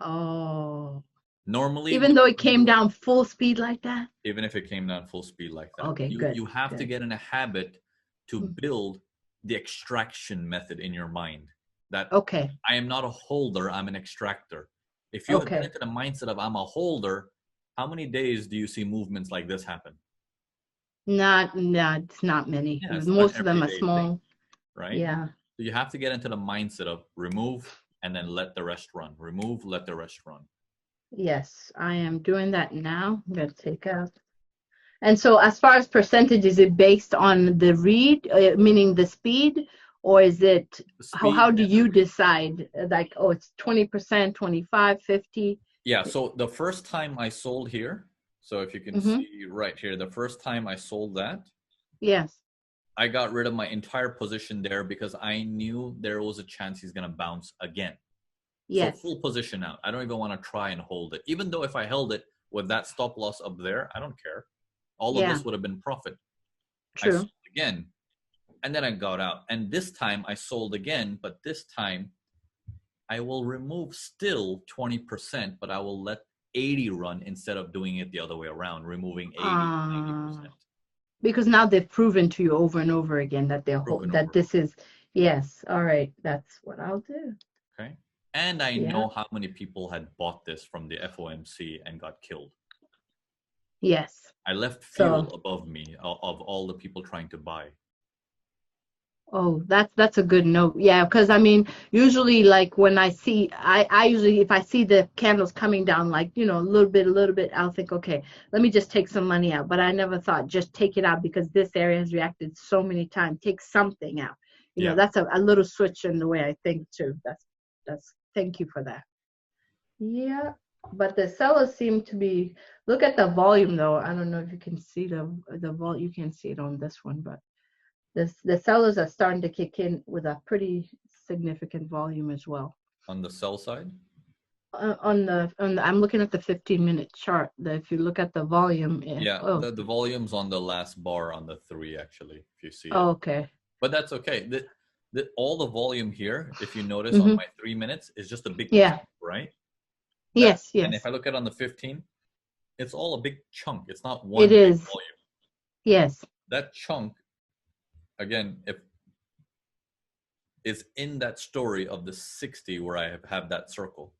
Oh. Normally, even though it came down full speed like that? Even if it came down full speed like that. Okay, good. You have to get in a habit to build the extraction method in your mind. That I am not a holder, I'm an extractor. If you get into the mindset of I'm a holder, how many days do you see movements like this happen? It's not many. Yeah, most of them are small. Thing, right? Yeah. So you have to get into the mindset of remove and then let the rest run. Remove, let the rest run. Yes, I am doing that now. I'm going to take out. And so as far as percentage, is it based on the read, meaning the speed, or is it, how do you decide? Like, oh, it's 20%, 25, 50? Yeah, so the first time I sold here, so if you can see right here, the first time I sold that, yes, I got rid of my entire position there because I knew there was a chance he's going to bounce again. Yes. So full position out. I don't even want to try and hold it. Even though if I held it with that stop loss up there, I don't care. All of this would have been profit. True. I sold again, and then I got out. And this time I sold again, but this time I will remove still 20%, but I will let 80 run instead of doing it the other way around, removing 80, 90%. Because now they've proven to you over and over again that this is, yes, all right, that's what I'll do. Okay. And I know how many people had bought this from the FOMC and got killed. Yes. I left fuel above me of all the people trying to buy. Oh, that's a good note. Yeah, because I mean, usually like when I see, I usually, if I see the candles coming down, like, a little bit, I'll think, okay, let me just take some money out. But I never thought just take it out because this area has reacted so many times. Take something out. That's a little switch in the way I think too. That's thank you for that. Yeah, but the sellers seem to be, look at the volume though. I don't know if you can see the volume. You can see it on this one, but the sellers are starting to kick in with a pretty significant volume as well. On the sell side? I'm looking at the 15-minute chart. If you look at the volume, the volume's on the last bar on the 3 actually, if you see it. Oh, okay. But that's okay. all the volume here, if you notice on Mm-hmm. my 3 minutes, is just a big Yeah. chunk, right? Yes. And if Yes. I look at on the 15, it's all a big chunk. It's not one It big is. volume. Yes. That chunk, again, if is in that story of the 60 where I have that circle.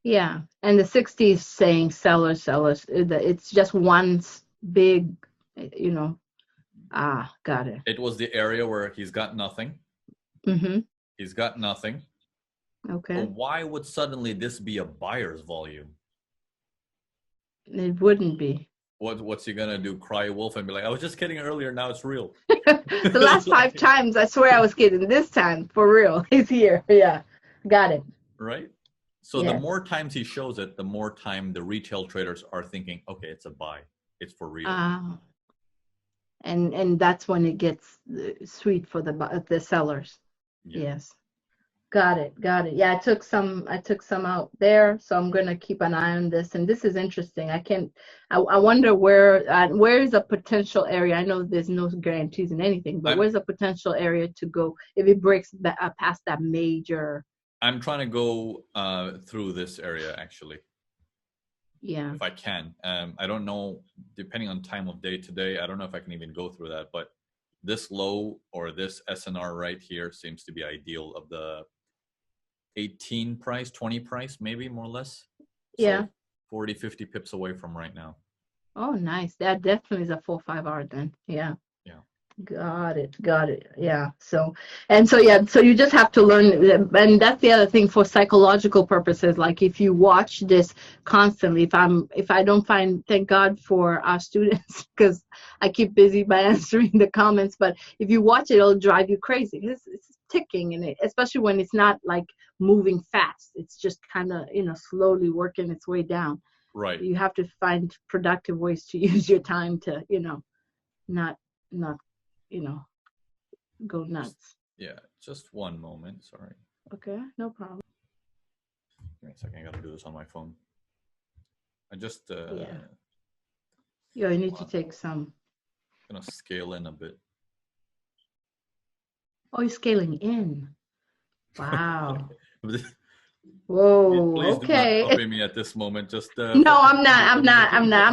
Yeah. And the 60s saying sellers, sellers. It's just one big, you know. Got it. It was the area where he's got nothing. Mm-hmm. He's got nothing. So Okay. why would suddenly this be a buyer's volume? It wouldn't be. What's he gonna do? Cry wolf and be like, I was just kidding earlier, now it's real. The last 5 times, I swear I was kidding. This time, for real, he's here. Yeah. Got it. Right? So the Yes. more times he shows it, the more time the retail traders are thinking, okay, it's a buy. It's for real. And that's when it gets sweet for the sellers. Yeah. Yes. Got it. Yeah, I took some out there, so I'm gonna keep an eye on this. And this is interesting. I wonder where is a potential area. I know there's no guarantees in anything, but where's a potential area to go if it breaks past that major? I'm trying to go through this area actually. Yeah. If I can. I don't know, depending on time of day today, I don't know if I can even go through that, but this low or this SNR right here seems to be ideal of the 18 price, 20 price, maybe more or less. Yeah. So 40, 50 pips away from right now. Oh, nice. That definitely is a 4-5 hour then. Yeah. Yeah. Got it. Yeah. So you just have to learn, and that's the other thing for psychological purposes. Like if you watch this constantly, if I don't find, thank God for our students, because I keep busy by answering the comments. But if you watch it, it'll drive you crazy. It's ticking, and especially when it's not like moving fast. It's just kind of slowly working its way down. Right. You have to find productive ways to use your time to not go nuts. Just one moment. Sorry. Okay, no problem. Give me a second. I gotta do this on my phone. I just Yeah. You need to take some. Gonna scale in a bit. Oh, you're scaling in. Wow. Whoa. Please do not Okay. copy me at this moment. Just No, I'm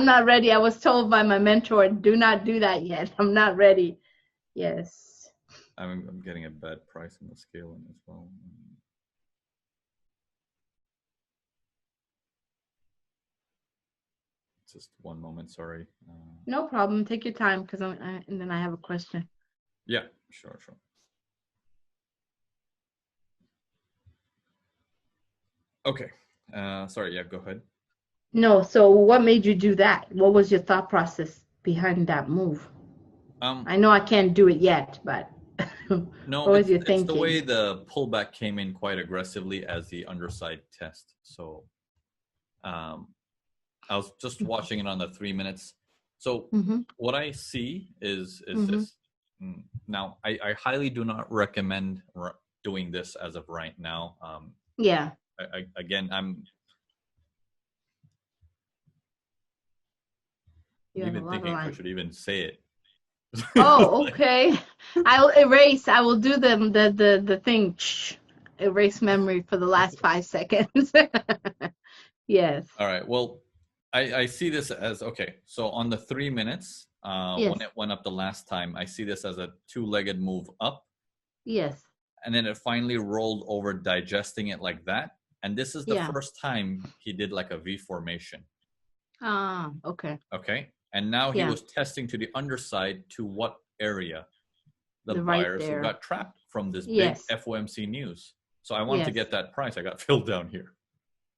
not ready. I was told by my mentor, do not do that yet. I'm not ready. Yes. I'm getting a bad price in the scaling as well. Just one moment, sorry. No problem. Take your time, because and then I have a question. Yeah, sure. Okay. Sorry. Yeah, go ahead. No. So, what made you do that? What was your thought process behind that move? I know I can't do it yet, but no, what was your it's thinking? the way the pullback came in quite aggressively as the underside test. So, I was just watching it on the 3 minutes. So what I see is this. Now, I highly do not recommend doing this as of right now. Yeah. Again, I'm even thinking if I should even say it. Oh, okay. I will do the thing. Erase memory for the last 5 seconds. Yes. All right. Well, I see this as okay. So on the 3 minutes, Yes. when it went up the last time, I see this as a two-legged move up. Yes. And then it finally rolled over, digesting it like that. And this is the first time he did like a V formation. Okay. Okay. And now he was testing to the underside to what area? The buyers who got trapped from this big FOMC news. So I wanted to get that price. I got filled down here.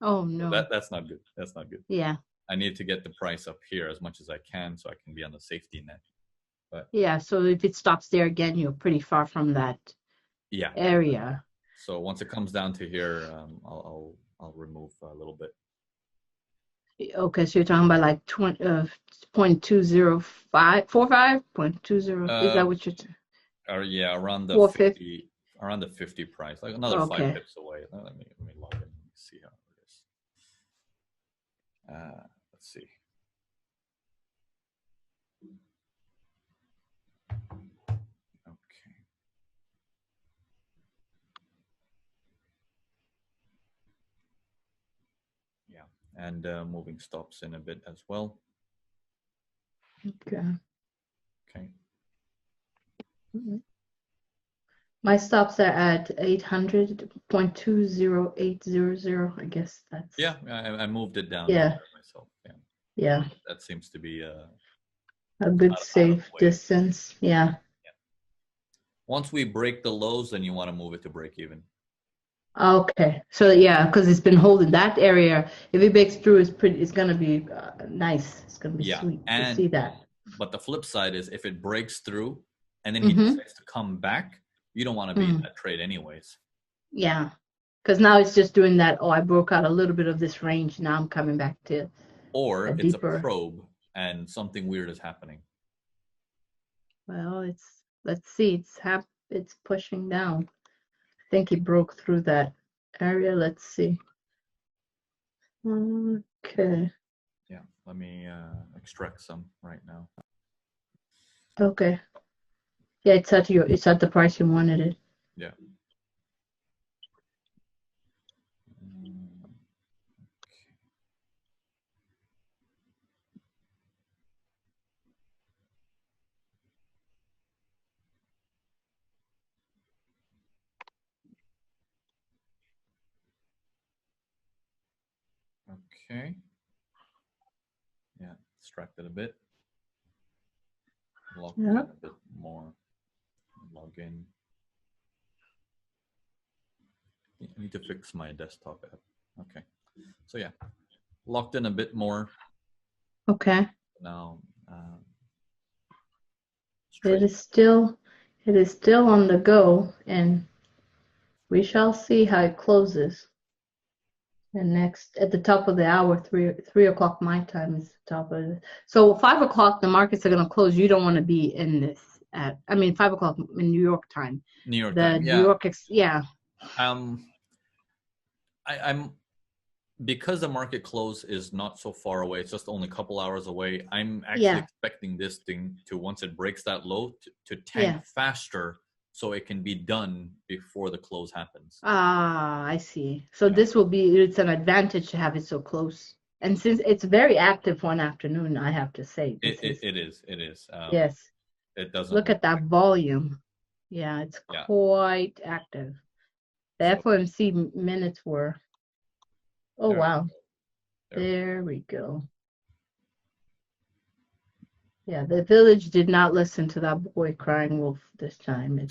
Oh no. So that's not good. That's not good. Yeah. I need to get the price up here as much as I can so I can be on the safety net. But yeah, so if it stops there again, you're pretty far from that area. So once it comes down to here, I'll remove a little bit. Okay, so you're talking about like 0.205, 0.20. Is that what you're? Yeah, around the 50, around the 50 price, like another 5 pips away. Let me log in and see how it is. Let's see. Okay. Yeah, and moving stops in a bit as well. Okay. Okay. My stops are at 800.20800. I guess that's, Yeah, I moved it down from yeah, there myself. Yeah, yeah, that seems to be a good out of safe the way. distance. Yeah. Yeah. Once we break the lows, then you want to move it to break even. Okay. So yeah, because it's been holding that area. If it breaks through, it's gonna be nice. It's gonna be Yeah, sweet to and see that. but the flip side is if it breaks through and then he Mm-hmm. decides to come back, you don't want to be in Mm. that trade anyways. Yeah. Because now it's just doing that. Oh, I broke out a little bit of this range. Now I'm coming back to Or a it's a deeper. probe and something weird is happening. Well, let's see. It's pushing down. I think he broke through that area. Let's see. Okay. Yeah, let me extract some right now. Okay. Yeah, it's at the price you wanted it. Yeah. Mm, okay. Yeah, extracted a bit. Locked in Yeah. a bit more. Log in. I need to fix my desktop app. Okay. So yeah, locked in a bit more Okay. now. It Straight. is still it is still on the go, and we shall see how it closes. And next, at the top of the hour, 3 o'clock my time is the top of it. So 5 o'clock, the markets are going to close. You don't want to be in this at. I mean, 5 o'clock in New York time. New York The time. New Yeah. York, yeah, Um, I'm because the market close is not so far away. It's just only a couple hours away. I'm actually yeah, expecting this thing to once it breaks that low to tank yeah. faster, so it can be done before the close happens. Ah, I see. So You know, this will be. It's an advantage to have it so close. And since it's very active one afternoon, I have to say it this it, is it is it is. yes. It doesn't Look look at that like volume. Yeah, it's yeah. quite active. The So FOMC minutes were. Oh there we wow. go. There we There we go. Yeah, the village did not listen to that boy crying wolf this time. go.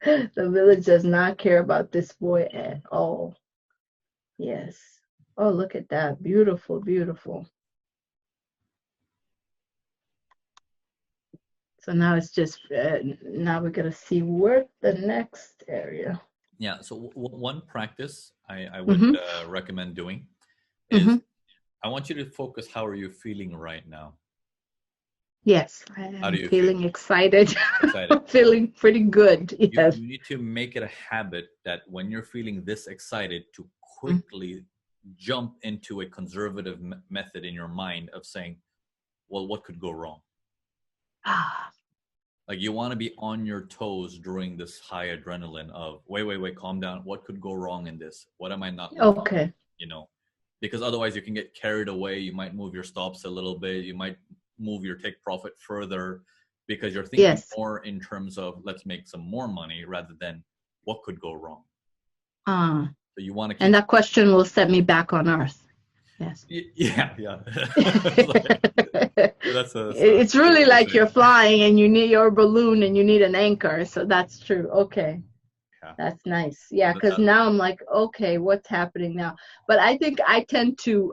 The village does not care about this boy at all. Yes. Oh, look at that. Beautiful, beautiful. So now it's just, now we're going to see where the next area. Yeah. So one practice I would Mm-hmm. recommend doing is Mm-hmm. I want you to focus. How are you feeling right now? Yes, I How do am you feel? feeling excited. Excited. I'm So feeling pretty good. Yes. you need to make it a habit that when you're feeling this excited to Mm. quickly jump into a conservative method in your mind of saying, well, what could go wrong? Ah, Like you want to be on your toes during this high adrenaline of wait, calm down. What could go wrong in this? What am I not looking at? okay. You know, because otherwise you can get carried away. You might move your stops a little bit. You might move your take profit further because you're thinking Yes. more in terms of let's make some more money rather than what could go wrong. Uh, So you want to and keep that question will set me back on Earth. Yes. yeah. That's a It's good really way to like say you're it. flying and you need your balloon and you need an anchor. So that's true. Okay. Yeah. That's nice. Yeah, That, because now I'm like, okay, what's happening now? But I think I tend to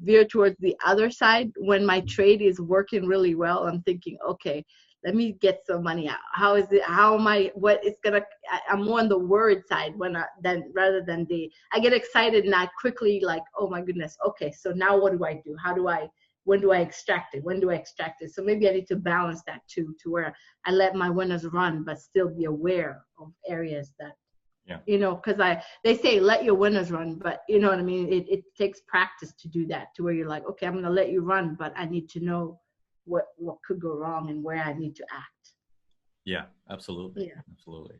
veer towards the other side when my trade is working really well. I'm thinking, okay, let me get some money out. How is it? How am I? What is gonna? I'm more on the word side when then rather than the. I get excited and I quickly like, oh my goodness, okay, so now what do I do? How do I? When do I extract it? When do I extract it? So maybe I need to balance that too, to where I let my winners run, but still be aware of areas that, yeah. because they say let your winners run, but you know what I mean. It takes practice to do that, to where you're like, okay, I'm gonna let you run, but I need to know what could go wrong and where I need to act. Yeah, absolutely. Yeah. Absolutely.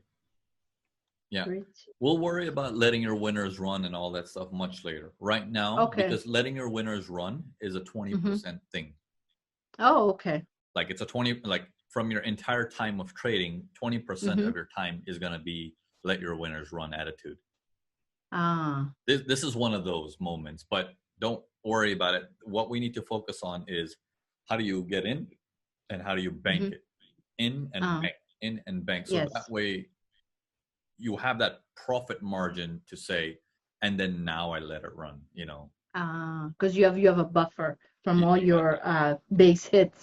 Yeah. Rich. We'll worry about letting your winners run and all that stuff much later. Right now, Okay. because letting your winners run is a Mm-hmm. 20% thing. Oh, okay. Like it's a 20, like from your entire time of trading, 20% Mm-hmm. of your time is going to be let your winners run attitude. Ah. This is one of those moments, but don't worry about it. What we need to focus on is how do you get in and how do you bank Mm-hmm. it? In and Ah. bank, in and bank. So that Yes. way you have that profit margin to say, and then now I let it run, you know? Ah, because you have a buffer from all Exactly. your base hits,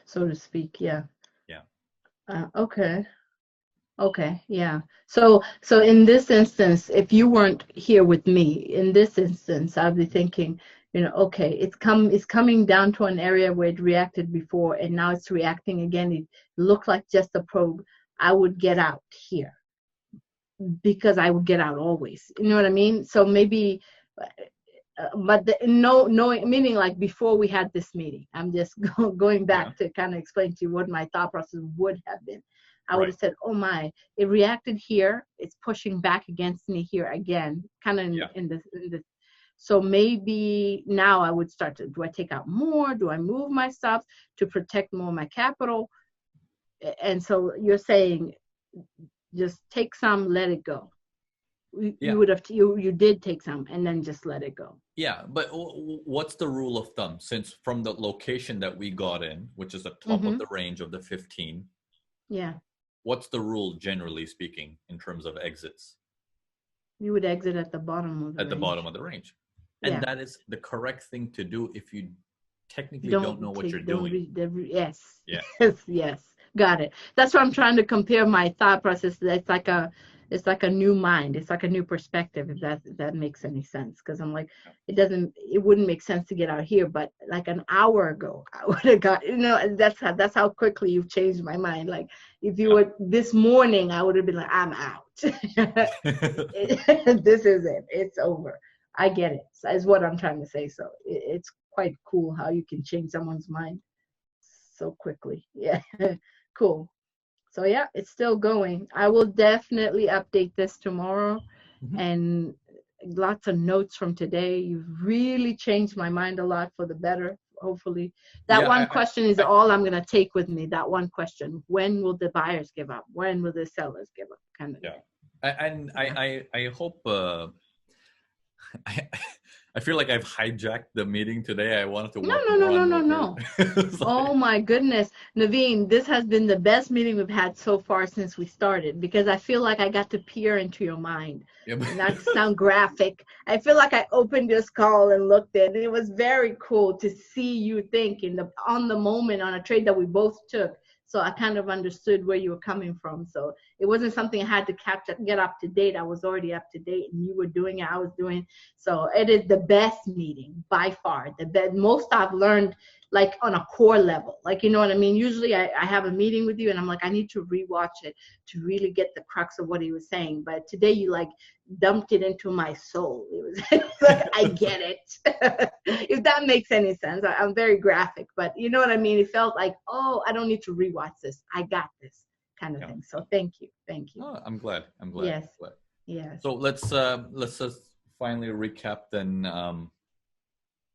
so to speak. Yeah. Yeah. Okay. Okay, yeah. So in this instance, if you weren't here with me, in this instance, I'd be thinking, okay, it's coming down to an area where it reacted before and now it's reacting again. It looked like just a probe. I would get out here because I would get out always. You know what I mean? So maybe but no, meaning like before we had this meeting, I'm just going Yeah. back to kind of explain to you what my thought process would have been. I would Right. have said, oh my, it reacted here, it's pushing back against me here again, kind of Yeah. in this. So maybe now I would start to, do I take out more, do I move my stops to protect more of my capital? And so you're saying just take some, let it go. You Yeah. would have, you did take some and then just let it go. Yeah. But what's the rule of thumb? Since from the location that we got in, which is the top of Mm-hmm. the range of the 15, Yeah. what's the rule generally speaking in terms of exits You would exit at the bottom of the at the bottom range. of the range? And Yeah. that is the correct thing to do if you technically don't know Don't what you're take, don't doing. read the, yes. Yeah. Yes, yes. Got it. That's why I'm trying to compare my thought process. It's like a new mind. It's like a new perspective, if that makes any sense. Because I'm like, it wouldn't make sense to get out here, but like an hour ago, I would have got, that's how quickly you've changed my mind. Like if you Yeah. were this morning, I would have been like, I'm out. This is it. It's over. I get it. Is what I'm trying to say. So it's quite cool how you can change someone's mind so quickly. Yeah. Cool. So yeah, it's still going. I will definitely update this tomorrow, Mhm. and lots of notes from today. You've really changed my mind a lot for the better, hopefully. That Yeah. one question is I all I'm going to take with me. That one question. When will the buyers give up? When will the sellers give up? Kind of yeah. thing. And Yeah. I hope I, I feel like I've hijacked the meeting today. I wanted to No, no, no, no, run no, with it. no. It's Oh like, my goodness, Naveen, this has been the best meeting we've had so far since we started because I feel like I got to peer into your mind. yeah, Not to sound graphic, I feel like I opened this call and looked at it. It was very cool to see you think on the moment on a trade that we both took. So I kind of understood where you were coming from. So it wasn't something I had to get up to date. I was already up to date, and you were doing it. I was doing. So it is the best meeting by far. The best, most I've learned like on a core level. Like, you know what I mean? Usually I have a meeting with you and I'm like, I need to rewatch it to really get the crux of what he was saying. But today you like dumped it into my soul. It was like, I get it. If that makes any sense. I'm very graphic, but you know what I mean? It felt like, oh, I don't need to rewatch this. I got this kind of yeah. thing. So thank you. Thank you. Oh, I'm glad. I'm glad. Yes. I'm glad. Yes. So let's just finally recap then.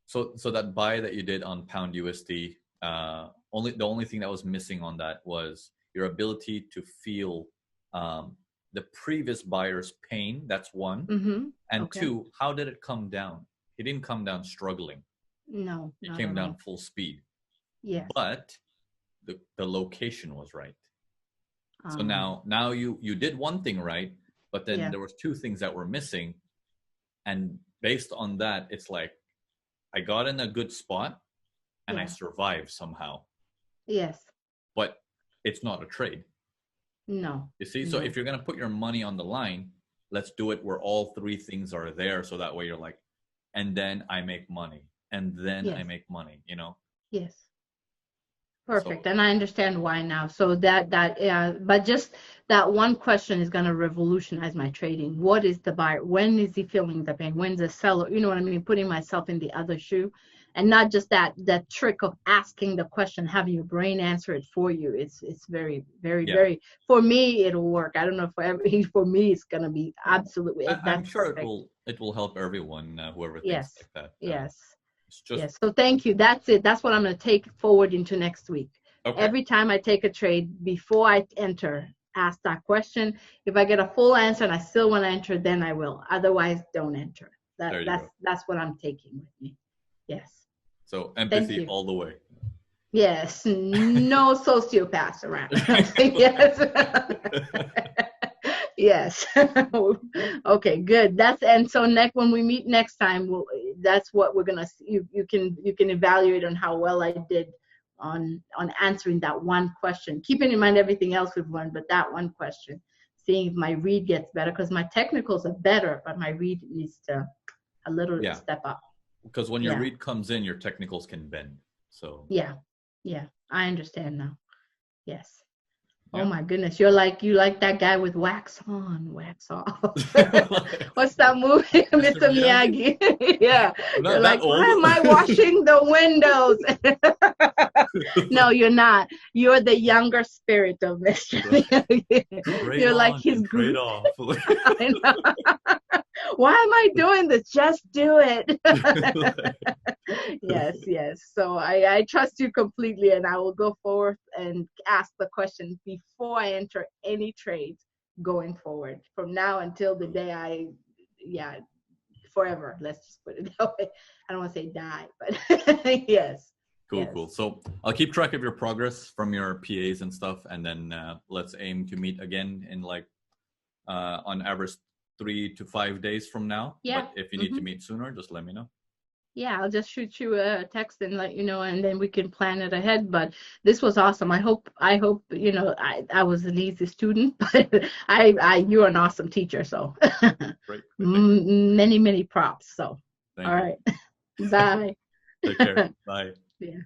So that buy that you did on pound USD, the only thing that was missing on that was your ability to feel the previous buyer's pain. That's one, Mm-hmm. and Okay. two, how did it come down? It didn't come down struggling. No, It not came at down all. full speed, Yes. but the location was right. So Um, now you did one thing right, but then yeah. there was two things that were missing, and based on that, it's like I got in a good spot and I Yeah. survived somehow. Yes. But it's not a trade. No. You see? So if No. you're gonna put your money on the line, let's do it where all three things are there. So that way you're like, and then I make money. And then I Yes. make money, you know? Yes. So Perfect. And I understand why now. So but just that one question is going to revolutionize my trading. What is the buyer? When is he feeling the pain? When's the seller? You know what I mean? Putting myself in the other shoe. and not just that trick of asking the question, having your brain answer it for you. It's very, very, Yeah. very, for me it'll work. I don't know for every for me it's gonna be No, absolutely, I'm that's sure perfect. it will help everyone, whoever thinks Yes, like that. yes, It's just yes. So thank you. That's it. That's what I'm going to take forward into next week. okay. Every time I take a trade, before I enter, ask that question. If I get a full answer and I still want to enter, then I will. Otherwise, don't enter. There you go. That's what I'm taking with me. Yes. So Thank empathy you. all the way. Yes. No sociopaths around. Yes. Yes. Okay, good. That's, and so next, when we meet next time, that's what we're gonna see. You can evaluate on how well I did on answering that one question, keeping in mind everything else we've learned, but that one question, seeing if my read gets better, because my technicals are better, but my read needs to a little Yeah, step up. because when your Yeah, read comes in, your technicals can bend. So yeah, yeah. I understand now. Yes. Oh yeah. my goodness, you like that guy with wax on, wax off. What's that movie, Mr. Mr. Miyagi? Miyagi? Yeah, I'm you're not that like, why old. am I washing the windows? No, you're not. You're the younger spirit of Mr. Miyagi. Trade You're like on his and trade group. off. I know. Why am I doing this? Just do it. Yes, yes. So I trust you completely, and I will go forth and ask the question before I enter any trades going forward from now until the day yeah, forever. Let's just put it that way. I don't want to say die, but yes, Cool, yes. cool. So I'll keep track of your progress from your PAs and stuff, and then let's aim to meet again in like on average 3 to 5 days from now. Yeah. But if you need to Hmm. meet sooner, just let me know. Yeah, I'll just shoot you a text and let you know, and then we can plan it ahead. But this was awesome. I hope I was an easy student, but you're an awesome teacher. So Great, great. Thank you. many props. So all Thank you. right, bye. Take care. Bye. Yeah.